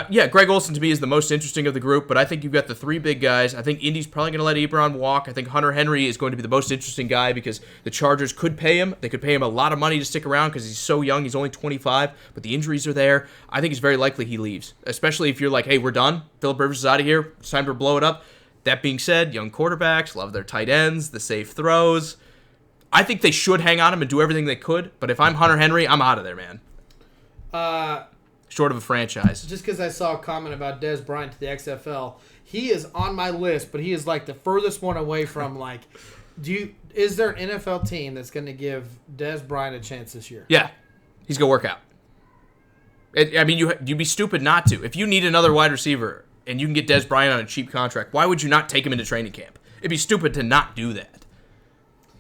Yeah, Greg Olsen to me is the most interesting of the group, but I think you've got the three big guys. I think Indy's probably going to let Ebron walk. I think Hunter Henry is going to be the most interesting guy because the Chargers could pay him. They could pay him a lot of money to stick around because he's so young. He's only 25, but the injuries are there. I think it's very likely he leaves, especially if you're like, hey, we're done. Phillip Rivers is out of here. It's time to blow it up. That being said, young quarterbacks love their tight ends, the safe throws. I think they should hang on him and do everything they could, but if I'm Hunter Henry, I'm out of there, man. Short of a franchise. Just because I saw a comment about Dez Bryant to the XFL, he is on my list, but he is like the furthest one away from like. Is there an NFL team that's going to give Dez Bryant a chance this year? Yeah, he's gonna work out. You'd be stupid not to. If you need another wide receiver and you can get Dez Bryant on a cheap contract, why would you not take him into training camp? It'd be stupid to not do that.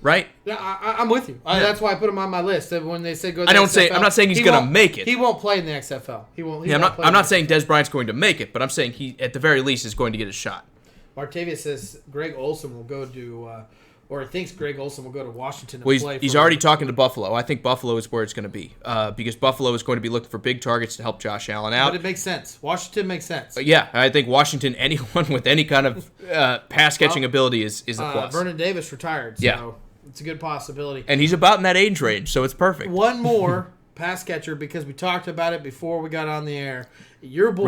Right? Yeah, I'm with you. Yeah. That's why I put him on my list. When they say go, to the I'm not saying he's going to make it. He won't play in the XFL. He won't. I'm not saying Dez Bryant's going to make it, but I'm saying he, at the very least, is going to get a shot. Martavius says Greg Olsen will go to, or thinks Greg Olsen will go to Washington. He's already talking to Buffalo. I think Buffalo is where it's going to be because Buffalo is going to be looking for big targets to help Josh Allen out. But it makes sense. Washington makes sense. Yeah, I think Washington, anyone with any kind of pass catching ability is a plus. Vernon Davis retired. So. Yeah. It's a good possibility. And he's about in that age range, so it's perfect. One more pass catcher, because we talked about it before we got on the air. Your boy,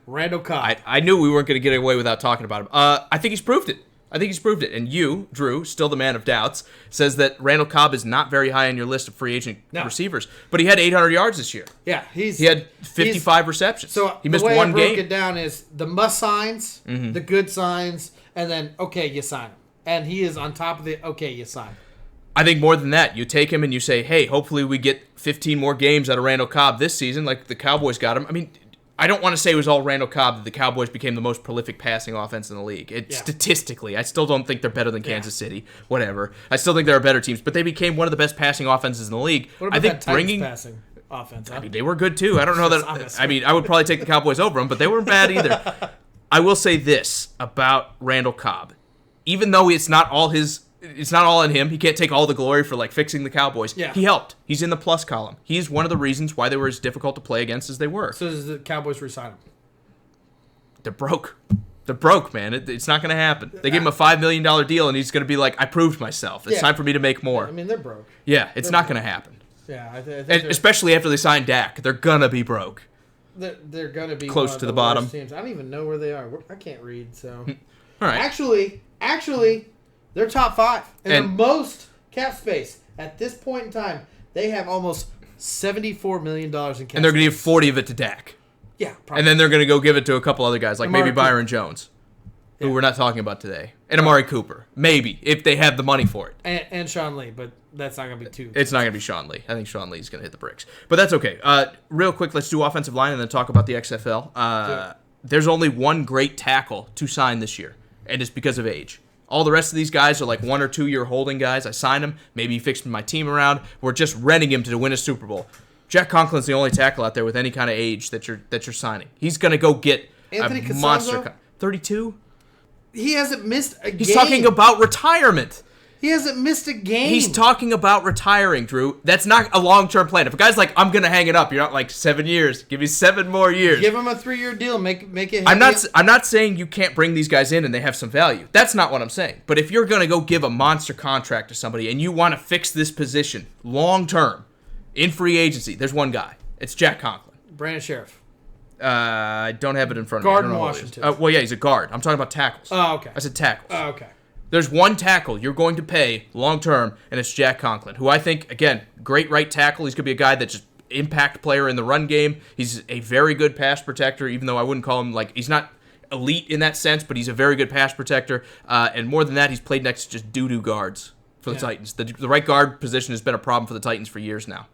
Randall Cobb. I knew we weren't going to get away without talking about him. I think he's proved it. And you, Drew, still the man of doubts, says that Randall Cobb is not very high on your list of free agent receivers. But he had 800 yards this year. Yeah, he had 55 receptions. So he missed the way one I broke game. it down is the must signs, the good signs, and then, okay, you sign him. And he is on top of the, okay, you sign. I think more than that. You take him and you say, hey, hopefully we get 15 more games out of Randall Cobb this season like the Cowboys got him. I mean, I don't want to say it was all Randall Cobb that the Cowboys became the most prolific passing offense in the league. Statistically, I still don't think they're better than Kansas City. Whatever. I still think there are better teams, but they became one of the best passing offenses in the league. What about that Titans passing offense? Huh? I mean, they were good too. I don't know that. I mean, I would probably take the Cowboys over them, but they weren't bad either. I will say this about Randall Cobb. Even though it's not all on him. He can't take all the glory for like fixing the Cowboys. Yeah. He helped. He's in the plus column. He's one of the reasons why they were as difficult to play against as they were. So does the Cowboys resign him? They're broke. They're broke, man. It's not going to happen. They gave him a $5 million deal, and he's going to be like, I proved myself. It's time for me to make more. I mean, they're broke. Yeah, it's not going to happen. Yeah, I think especially after they sign Dak. They're going to be broke. They're going to be close to the bottom. Teams. I don't even know where they are. I can't read, so. All right. Actually, they're top 5. And the most cap space at this point in time, they have almost $74 million in cap space. And they're going to give 40 of it to Dak. Yeah, probably. And then they're going to go give it to a couple other guys, like maybe Byron Jones, who we're not talking about today. And Amari Cooper. Maybe, if they have the money for it. And Sean Lee, but that's not going to be too. It's not going to be Sean Lee. I think Sean Lee's going to hit the bricks. But that's okay. Real quick, let's do offensive line and then talk about the XFL. There's only one great tackle to sign this year, and it's because of age. All the rest of these guys are like 1 or 2 year holding guys. I signed him. Maybe he fixed my team around. We're just renting him to win a Super Bowl. Jack Conklin's the only tackle out there with any kind of age that you're signing. He's going to go get Anthony a Casazzo? monster. 32? He hasn't missed a game. He's talking about retirement. He hasn't missed a game. He's talking about retiring, Drew. That's not a long-term plan. If a guy's like, I'm going to hang it up, you're not like 7 years. Give me 7 more years. Give him a 3-year deal. Make it. I'm not saying you can't bring these guys in and they have some value. That's not what I'm saying. But if you're going to go give a monster contract to somebody and you want to fix this position long-term in free agency, there's one guy. It's Jack Conklin. Brandon Sheriff. I don't have it in front of me. Guard in Washington. Well, yeah, he's a guard. I'm talking about tackles. Oh, okay. I said tackles. Oh, okay. There's one tackle you're going to pay long-term, and it's Jack Conklin, who I think, again, great right tackle. He's going to be a guy that's just impact player in the run game. He's a very good pass protector, even though I wouldn't call him, like, he's not elite in that sense, but he's a very good pass protector. And more than that, he's played next to just doo-doo guards for the Titans. The right guard position has been a problem for the Titans for years now.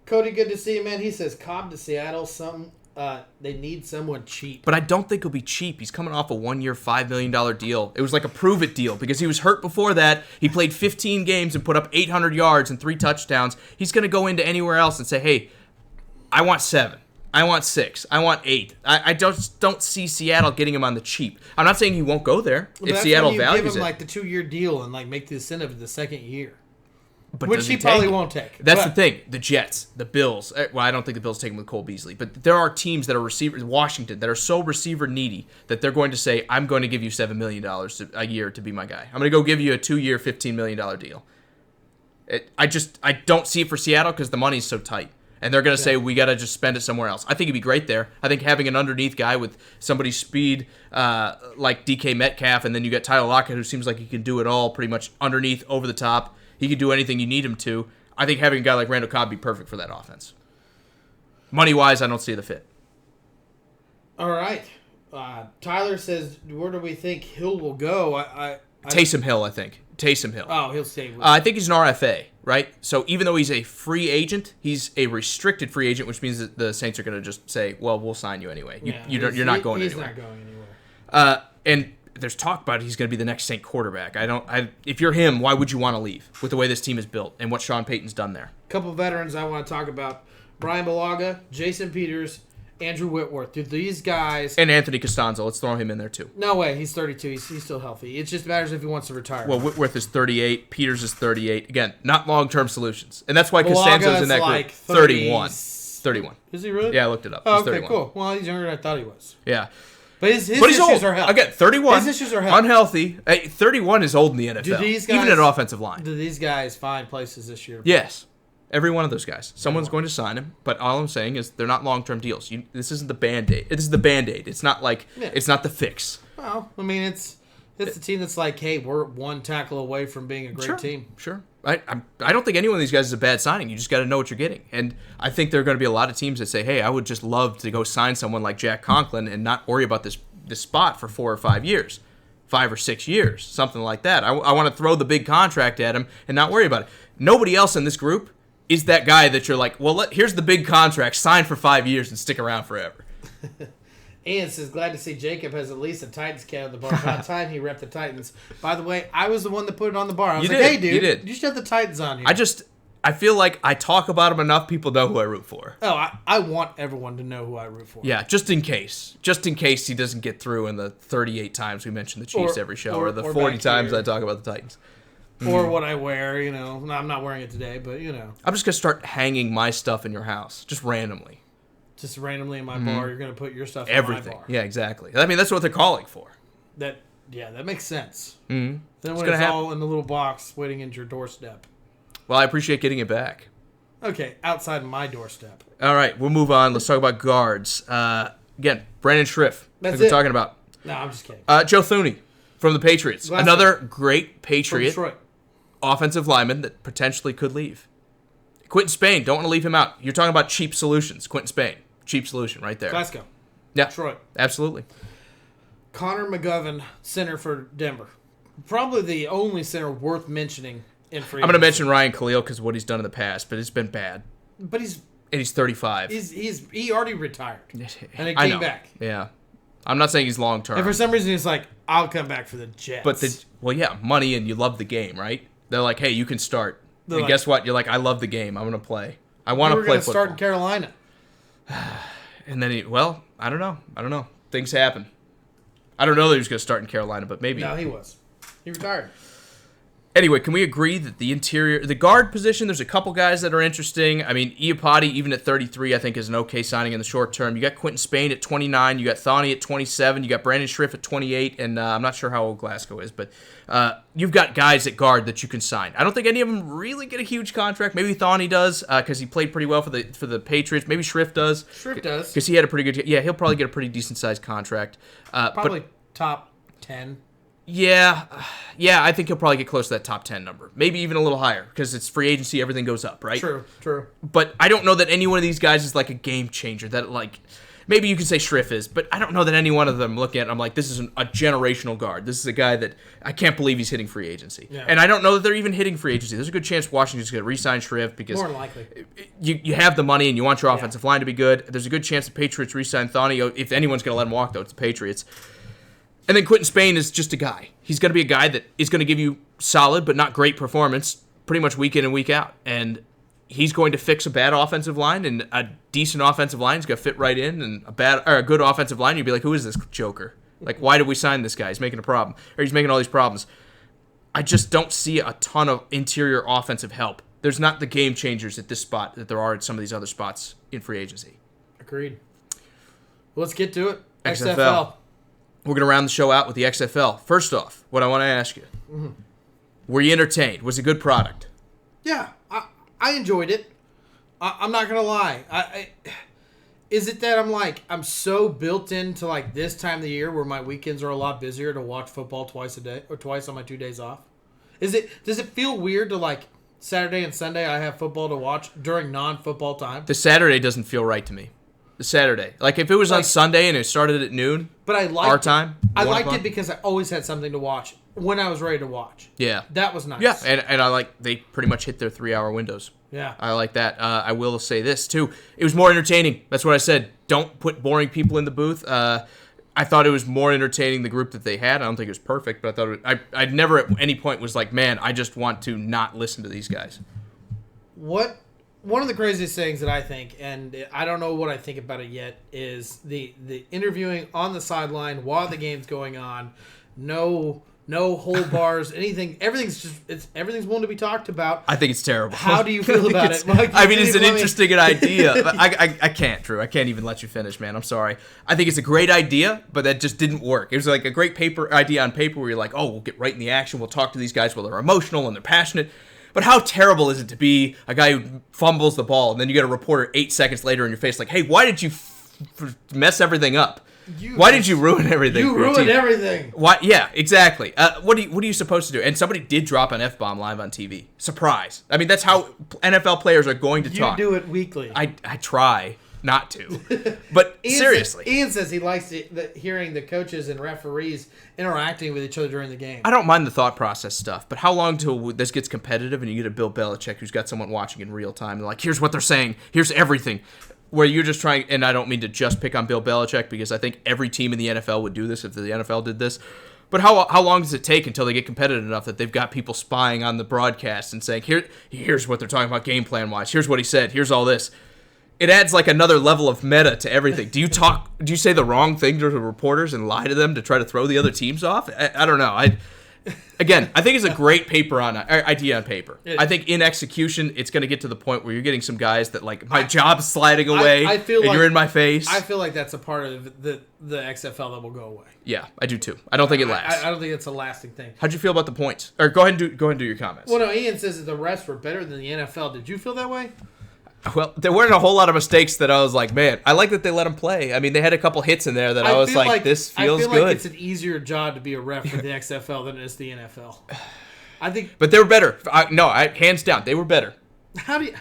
Cody, good to see you, man. He says Cobb to Seattle, they need someone cheap. But I don't think he'll be cheap. He's coming off a 1-year, $5 million deal. It was like a prove-it deal because he was hurt before that. He played 15 games and put up 800 yards and 3 touchdowns. He's going to go into anywhere else and say, hey, I want 7. I want 6. I want 8. I just don't see Seattle getting him on the cheap. I'm not saying he won't go there if Seattle values it. Give him like the 2-year deal and like make the incentive the second year. But Which does he take probably it? won't take. That's But- the thing. The Jets, the Bills. Well, I don't think the Bills take him with Cole Beasley, but there are teams that are receivers, Washington, that are so receiver needy that they're going to say, I'm going to give you $7 million a year to be my guy. I'm going to go give you a 2-year, $15 million deal. I don't see it for Seattle because the money's so tight. And they're going to say, we got to just spend it somewhere else. I think he'd be great there. I think having an underneath guy with somebody's speed like DK Metcalf, and then you got Tyler Lockett, who seems like he can do it all pretty much underneath, over the top. He can do anything you need him to. I think having a guy like Randall Cobb be perfect for that offense. Money-wise, I don't see the fit. All right. Tyler says, where do we think Hill will go? Taysom Hill, I think. Taysom Hill. Oh, he'll stay with I think he's an RFA, right? So even though he's a free agent, he's a restricted free agent, which means that the Saints are going to just say, well, we'll sign you anyway. You're not going anywhere. He's not going anywhere. And there's talk about he's going to be the next Saint quarterback. If you're him, why would you want to leave with the way this team is built and what Sean Payton's done there? A couple veterans I want to talk about. Brian Bulaga, Jason Peters, Andrew Whitworth. Do these guys... And Anthony Costanzo. Let's throw him in there, too. No way. He's 32. He's still healthy. It just matters if he wants to retire. Well, Whitworth is 38. Peters is 38. Again, not long-term solutions. And that's why Costanzo's in that like group. 31. 31. Is he really? Yeah, I looked it up. Oh, He's okay, 31. cool. Well, he's younger than I thought he was. Yeah. But his he's issues old. are health. Again, 31. His issues are health. Unhealthy. Hey, 31 is old in the NFL. Do these guys, even at offensive line. Do these guys find places this year? Yes. Every one of those guys. Someone's going to sign him, but all I'm saying is they're not long-term deals. This isn't the Band-Aid. This is the Band-Aid. It's not like, It's not the fix. Well, I mean, it's the team that's like, hey, we're one tackle away from being a great team. Sure. I don't think any one of these guys is a bad signing. You just got to know what you're getting. And I think there are going to be a lot of teams that say, hey, I would just love to go sign someone like Jack Conklin and not worry about this spot for 4 or 5 years. 5 or 6 years, something like that. I want to throw the big contract at him and not worry about it. Nobody else in this group is that guy that you're like, well, here's the big contract, sign for 5 years and stick around forever. Ian says, glad to see Jacob has at least a Titans cat on the bar. About time he repped the Titans. By the way, I was the one that put it on the bar. I was like, hey, dude, you should have the Titans on here. I feel like I talk about him enough, people know who I root for. Oh, I want everyone to know who I root for. Yeah, just in case. Just in case he doesn't get through in the 38 times we mention the Chiefs every show or the 40 times I talk about the Titans. Or what I wear, I'm not wearing it today, but, I'm just going to start hanging my stuff in your house, just randomly. Just randomly in my bar, you're going to put your stuff Everything. in my bar. Yeah, exactly. I mean, that's what they're calling for. That makes sense. Mm-hmm. Then when it's all in the little box waiting at your doorstep. Well, I appreciate getting it back. Okay, outside my doorstep. All right, we'll move on. Let's talk about guards. Again, Brandon Schriff. That's we're talking about. No, I'm just kidding. Joe Thuney from the Patriots. Another great Patriot. From Detroit. Offensive lineman that potentially could leave. Quentin Spain, don't want to leave him out. You're talking about cheap solutions. Quentin Spain, cheap solution right there. Glasgow. Yeah, Detroit. Absolutely. Connor McGovern, center for Denver. Probably the only center worth mentioning in free I'm going to mention Ryan Khalil because of what he's done in the past, but it's been bad. But he's 35. He already retired, and he I came know. back. Yeah, I'm not saying he's long term. And for some reason, he's like, I'll come back for the Jets. But money and you love the game, right? They're like, hey, you can start. And guess what? You're like, I love the game. I'm going to play. I want to play football. Start in Carolina. And then I don't know. Things happen. I don't know that he was going to start in Carolina, but maybe. No, he was. He retired. Anyway, can we agree that the guard position, there's a couple guys that are interesting. I mean, Iapati, even at 33, I think is an okay signing in the short term. You got Quentin Spain at 29. You got Thoney at 27. You got Brandon Schriff at 28. And I'm not sure how old Glasgow is, but you've got guys at guard that you can sign. I don't think any of them really get a huge contract. Maybe Thoney does because he played pretty well for the Patriots. Maybe Schriff does. Schriff does. Because he had a pretty good... Yeah, he'll probably get a pretty decent-sized contract. Probably top 10. Yeah, I think he'll probably get close to that top 10 number. Maybe even a little higher, because it's free agency, everything goes up, right? True. But I don't know that any one of these guys is like a game changer. That maybe you can say Schriff is, but I don't know that any one of them look at it, I'm like, this is a generational guard. This is a guy that I can't believe he's hitting free agency. Yeah. And I don't know that they're even hitting free agency. There's a good chance Washington's going to re-sign Schriff because more than likely. You have the money and you want your offensive line to be good. There's a good chance the Patriots re-sign Thoney. If anyone's going to let him walk, though, it's the Patriots. And then Quentin Spain is just a guy. He's going to be a guy that is going to give you solid but not great performance pretty much week in and week out. And he's going to fix a bad offensive line, and a decent offensive line is going to fit right in, and a good offensive line, you'd be like, who is this joker? Like, why did we sign this guy? He's making a problem. Or he's making all these problems. I just don't see a ton of interior offensive help. There's not the game changers at this spot that there are at some of these other spots in free agency. Agreed. Well, let's get to it. XFL. We're going to round the show out with the XFL. First off, what I want to ask you. Mm-hmm. Were you entertained? Was it a good product? Yeah, I enjoyed it. I'm not going to lie. Is it that I'm so built into like this time of the year where my weekends are a lot busier to watch football twice a day or twice on my 2 days off? Does it feel weird to like Saturday and Sunday I have football to watch during non-football time? The Saturday doesn't feel right to me. The Saturday. Like if it was on Sunday and it started at noon, but I liked our time. I liked it because I always had something to watch when I was ready to watch. Yeah. That was nice. Yeah, and I like they pretty much hit their 3-hour windows. Yeah. I like that. I will say this, too. It was more entertaining. That's what I said. Don't put boring people in the booth. I thought it was more entertaining, the group that they had. I don't think it was perfect, but I thought I never at any point was like, man, I just want to not listen to these guys. One of the craziest things that I think, and I don't know what I think about it yet, is the interviewing on the sideline while the game's going on. No hold bars, anything. Everything's willing to be talked about. I think it's terrible. How do you feel about it? Mike, I mean, it's an interesting idea. But I can't, Drew. I can't even let you finish, man. I'm sorry. I think it's a great idea, but that just didn't work. It was like a great idea on paper where you're like, oh, we'll get right in the action. We'll talk to these guys while they're emotional and they're passionate. But how terrible is it to be a guy who fumbles the ball and then you get a reporter 8 seconds later in your face like, hey, why did you mess everything up? Why did you ruin everything? You ruined everything. Why? Yeah, exactly. What are you supposed to do? And somebody did drop an F-bomb live on TV. Surprise. I mean, that's how NFL players are going to talk. You do it weekly. I try not to. But seriously. Ian says he likes hearing the coaches and referees interacting with each other during the game. I don't mind the thought process stuff, but how long till this gets competitive and you get a Bill Belichick who's got someone watching in real time and like, here's what they're saying, here's everything. Where you're just trying, and I don't mean to just pick on Bill Belichick because I think every team in the NFL would do this if the NFL did this. But how long does it take until they get competitive enough that they've got people spying on the broadcast and saying, here's what they're talking about game plan wise, here's what he said, here's all this. It adds like another level of meta to everything. Do you say the wrong thing to the reporters and lie to them to try to throw the other teams off? I don't know. Again, I think it's a great idea on paper. I think in execution, it's going to get to the point where you're getting some guys that like my job's sliding away, and you're in my face. I feel like that's a part of the XFL that will go away. Yeah, I do too. I don't think it lasts. I don't think it's a lasting thing. How'd you feel about the points? Or go ahead and do your comments. Well, no, Ian says that the refs were better than the NFL. Did you feel that way? Well, there weren't a whole lot of mistakes that I was like, man, I like that they let them play. I mean, they had a couple hits in there that I was like, this feels good. I feel like it's an easier job to be a ref for the XFL than it is the NFL. I think, but they were better. Hands down, they were better. How do you?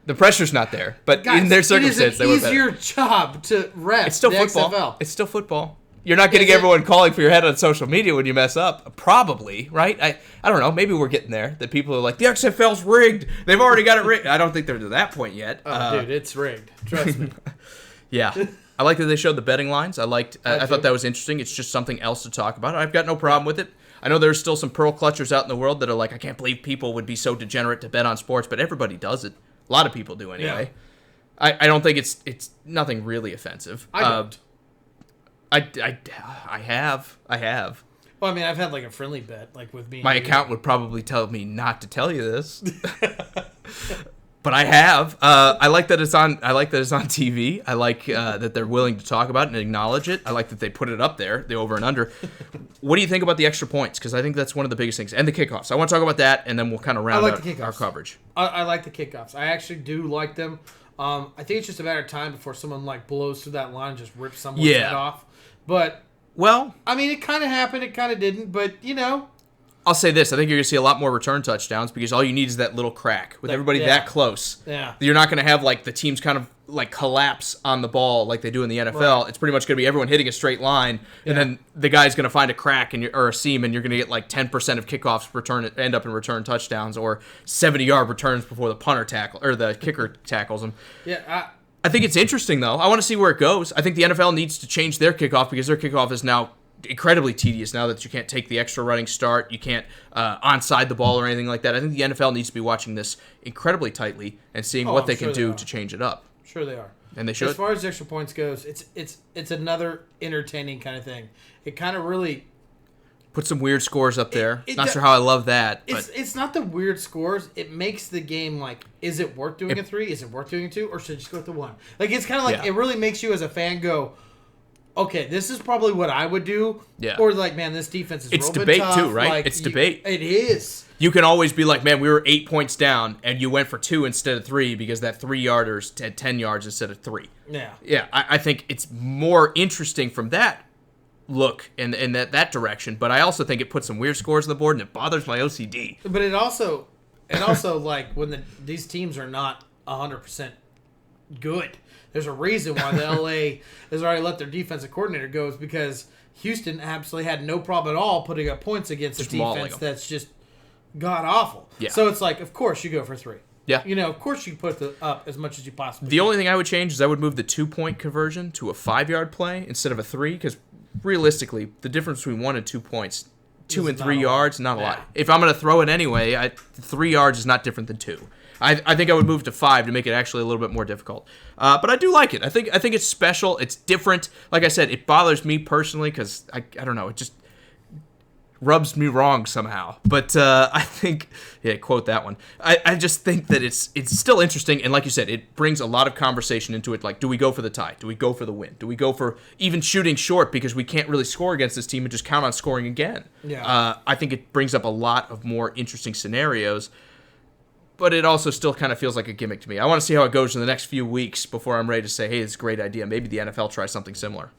The pressure's not there, but guys, in their circumstance, they were better. It's an easier job to ref. It's still the football. XFL. It's still football. You're not getting everyone calling for your head on social media when you mess up. Probably, right? I don't know. Maybe we're getting there. That people are like, the XFL's rigged. They've already got it rigged. I don't think they're to that point yet. Oh, dude, it's rigged. Trust me. Yeah. I like that they showed the betting lines. I thought that was interesting. It's just something else to talk about. I've got no problem with it. I know there's still some pearl clutchers out in the world that are like, I can't believe people would be so degenerate to bet on sports, but everybody does it. A lot of people do anyway. Yeah. I don't think it's nothing really offensive. I don't. I have. Well, I mean, I've had like a friendly bet, like with me. My account would probably tell me not to tell you this, but I have. I like that it's on. I like that it's on TV. I like that they're willing to talk about it and acknowledge it. I like that they put it up there, the over and under. What do you think about the extra points? Because I think that's one of the biggest things, and the kickoffs. I want to talk about that, and then we'll kind of round out our coverage. I like the kickoffs. I actually do like them. I think it's just a matter of time before someone like blows through that line and just rips someone's head off. But, well, I mean, it kind of happened, it kind of didn't, but, you know. I'll say this. I think you're going to see a lot more return touchdowns because all you need is that little crack. With everybody that close, you're not going to have, like, the teams kind of, like, collapse on the ball like they do in the NFL. Right. It's pretty much going to be everyone hitting a straight line, and then the guy's going to find a crack or a seam, and you're going to get, like, 10% of kickoffs end up in return touchdowns or 70-yard returns before the the kicker tackles them. Yeah, I think it's interesting, though. I want to see where it goes. I think the NFL needs to change their kickoff because their kickoff is now incredibly tedious now that you can't take the extra running start. You can't onside the ball or anything like that. I think the NFL needs to be watching this incredibly tightly and seeing what they can do to change it up. Sure they are. And they should. As far as extra points goes, it's another entertaining kind of thing. It kind of really Put some weird scores up there. Not sure how I love that. But it's not the weird scores. It makes the game like, is it worth doing a 3? Is it worth doing a 2? Or should I just go with the 1? Like, it's kind of like, it really makes you as a fan go, okay, this is probably what I would do. Yeah. Or like, man, this defense is it's real debate tough. too, right? Like, It's debate. It is. You can always be like, man, we were 8 points down, and you went for 2 instead of 3 because that 3-yarder had 10 yards instead of 3. Yeah. Yeah, I think it's more interesting from that look in that direction, but I also think it puts some weird scores on the board, and it bothers my OCD. But it also like, when these teams are not 100% good, there's a reason why the LA has already let their defensive coordinator go, is because Houston absolutely had no problem at all putting up points against a defense that's just god awful. Yeah. So it's like, of course you go for 3. Yeah. You know, of course you put up as much as you possibly The can. only thing I would change is I would move the 2-point conversion to a 5-yard play instead of a 3, because realistically, the difference between 1 and 2 points, 2 and 3 yards, not a lot. If I'm going to throw it anyway, 3 yards is not different than 2. I think I would move to 5 to make it actually a little bit more difficult. But I do like it. I think it's special. It's different. Like I said, it bothers me personally because I don't know. It just rubs me wrong somehow. But I think, quote that one. I just think that it's still interesting. And like you said, it brings a lot of conversation into it. Like, do we go for the tie? Do we go for the win? Do we go for even shooting short because we can't really score against this team and just count on scoring again? Yeah. I think it brings up a lot of more interesting scenarios. But it also still kind of feels like a gimmick to me. I want to see how it goes in the next few weeks before I'm ready to say, hey, it's a great idea. Maybe the NFL tries something similar.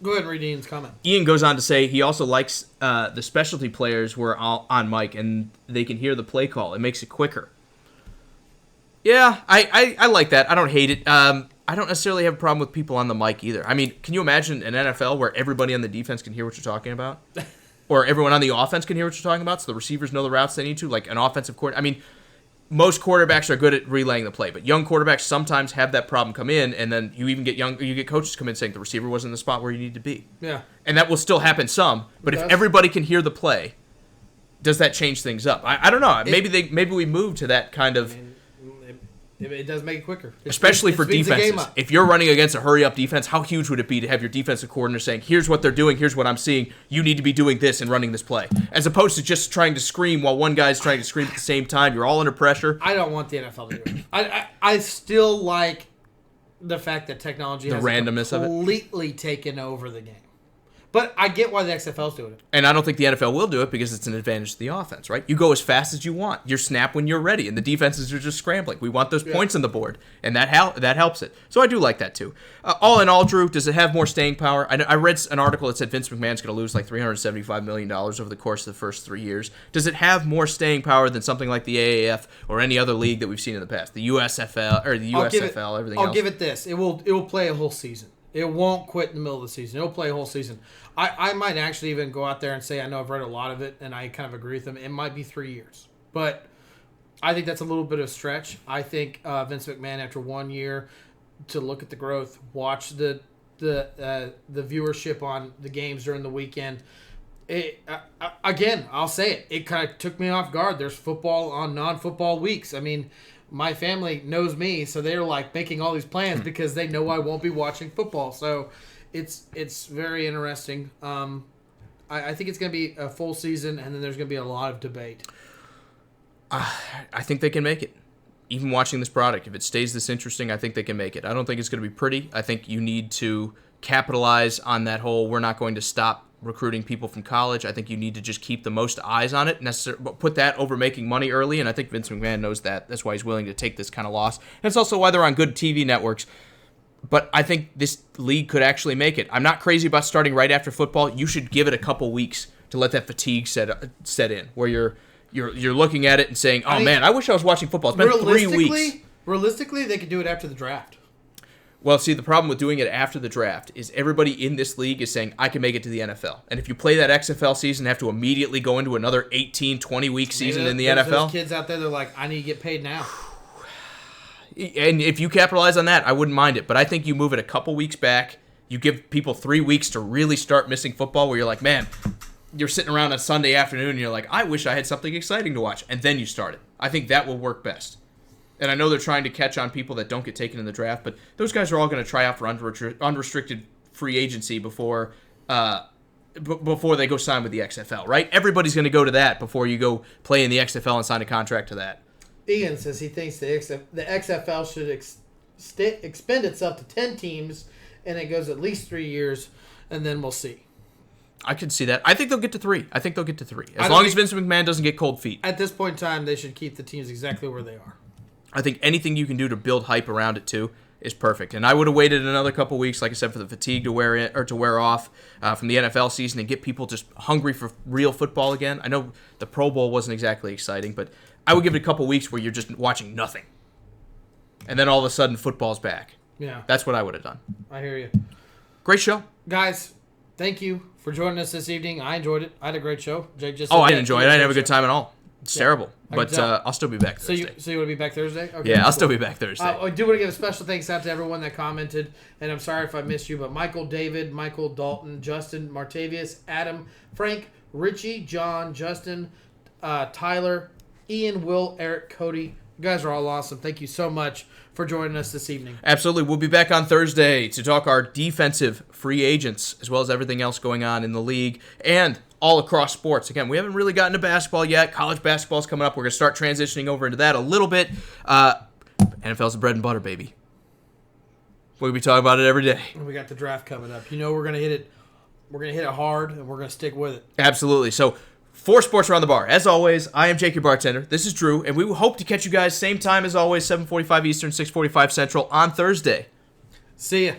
Go ahead and read Ian's comment. Ian goes on to say he also likes the specialty players were all on mic and they can hear the play call. It makes it quicker. Yeah, I like that. I don't hate it. I don't necessarily have a problem with people on the mic either. I mean, can you imagine an NFL where everybody on the defense can hear what you're talking about? Or everyone on the offense can hear what you're talking about, so the receivers know the routes they need to, like an offensive coordinator. I mean, most quarterbacks are good at relaying the play, but young quarterbacks sometimes have that problem come in, and then you even get coaches come in saying the receiver wasn't in the spot where you need to be. Yeah. And that will still happen some, but if everybody can hear the play, does that change things up? I don't know. Maybe we move to that kind of... It does make it quicker. Especially for defenses. If you're running against a hurry-up defense, how huge would it be to have your defensive coordinator saying, here's what they're doing, here's what I'm seeing, you need to be doing this and running this play. As opposed to just trying to scream while one guy's trying to scream at the same time. You're all under pressure. I don't want the NFL to do it. I still like the fact that technology has randomness completely taken over the game. But I get why the XFL's doing it. And I don't think the NFL will do it because it's an advantage to the offense, right? You go as fast as you want. You snap when you're ready, and the defenses are just scrambling. We want those points on the board, and that helps it. So I do like that, too. All in all, Drew, does it have more staying power? I read an article that said Vince McMahon's going to lose like $375 million over the course of the first 3 years. Does it have more staying power than something like the AAF or any other league that we've seen in the past? The USFL, or the USFL, everything else? I'll give it this. It will play a whole season. It won't quit in the middle of the season. It'll play a whole season. I might actually even go out there and say, I know I've read a lot of it, and I kind of agree with them. It might be 3 years. But I think that's a little bit of a stretch. I think Vince McMahon, after 1 year, to look at the growth, watch the viewership on the games during the weekend, again, I'll say it. It kind of took me off guard. There's football on non-football weeks. I mean, my family knows me, so they're like making all these plans because they know I won't be watching football. So it's very interesting. I think it's going to be a full season, and then there's going to be a lot of debate. I think they can make it. Even watching this product, if it stays this interesting, I think they can make it. I don't think it's going to be pretty. I think you need to capitalize on that whole we're not going to stop recruiting people from college. I think you need to just keep the most eyes on it, put that over making money early, and I think Vince McMahon knows that. That's why he's willing to take this kind of loss. And it's also why they're on good TV networks. But I think this league could actually make it. I'm not crazy about starting right after football. You should give it a couple weeks to let that fatigue set in, where you're looking at it and saying, man, I wish I was watching football. It's been 3 weeks. Realistically, they could do it after the draft. Well, see, the problem with doing it after the draft is everybody in this league is saying, I can make it to the NFL. And if you play that XFL season and have to immediately go into another 18, 20-week season in the NFL. Those kids out there, they're like, I need to get paid now. And if you capitalize on that, I wouldn't mind it. But I think you move it a couple weeks back. You give people 3 weeks to really start missing football, where you're like, man, you're sitting around on Sunday afternoon and you're like, I wish I had something exciting to watch. And then you start it. I think that will work best. And I know they're trying to catch on people that don't get taken in the draft, but those guys are all going to try out for unrestricted free agency before before they go sign with the XFL, right? Everybody's going to go to that before you go play in the XFL and sign a contract to that. Ian says he thinks the XFL should expend itself to 10 teams, and it goes at least 3 years, and then we'll see. I could see that. I think they'll get to 3. As long as Vince McMahon doesn't get cold feet. At this point in time, they should keep the teams exactly where they are. I think anything you can do to build hype around it, too, is perfect. And I would have waited another couple weeks, like I said, for the fatigue to wear off from the NFL season and get people just hungry for real football again. I know the Pro Bowl wasn't exactly exciting, but I would give it a couple weeks where you're just watching nothing. And then all of a sudden, football's back. Yeah. That's what I would have done. I hear you. Great show. Guys, thank you for joining us this evening. I enjoyed it. I had a great show. Jake just I didn't enjoy it. I didn't have a good time at all. It's terrible. But tell. I'll still be back Thursday. So you want to be back Thursday? Okay, yeah, I'll still be back Thursday. I do want to give a special thanks out to everyone that commented, and I'm sorry if I missed you, but Michael, David, Michael, Dalton, Justin, Martavius, Adam, Frank, Richie, John, Justin, Tyler, Ian, Will, Eric, Cody. You guys are all awesome. Thank you so much for joining us this evening. Absolutely. We'll be back on Thursday to talk our defensive free agents, as well as everything else going on in the league and all across sports. Again, we haven't really gotten to basketball yet. College basketball's coming up. We're going to start transitioning over into that a little bit. NFL's the bread and butter, baby. We'll be talking about it every day. And we got the draft coming up. You know we're going to hit it. We're going to hit it hard, and we're going to stick with it. Absolutely. So, for Sports Around the Bar, as always, I am Jake, your bartender. This is Drew, and we hope to catch you guys same time as always, 7:45 Eastern, 6:45 Central on Thursday. See ya.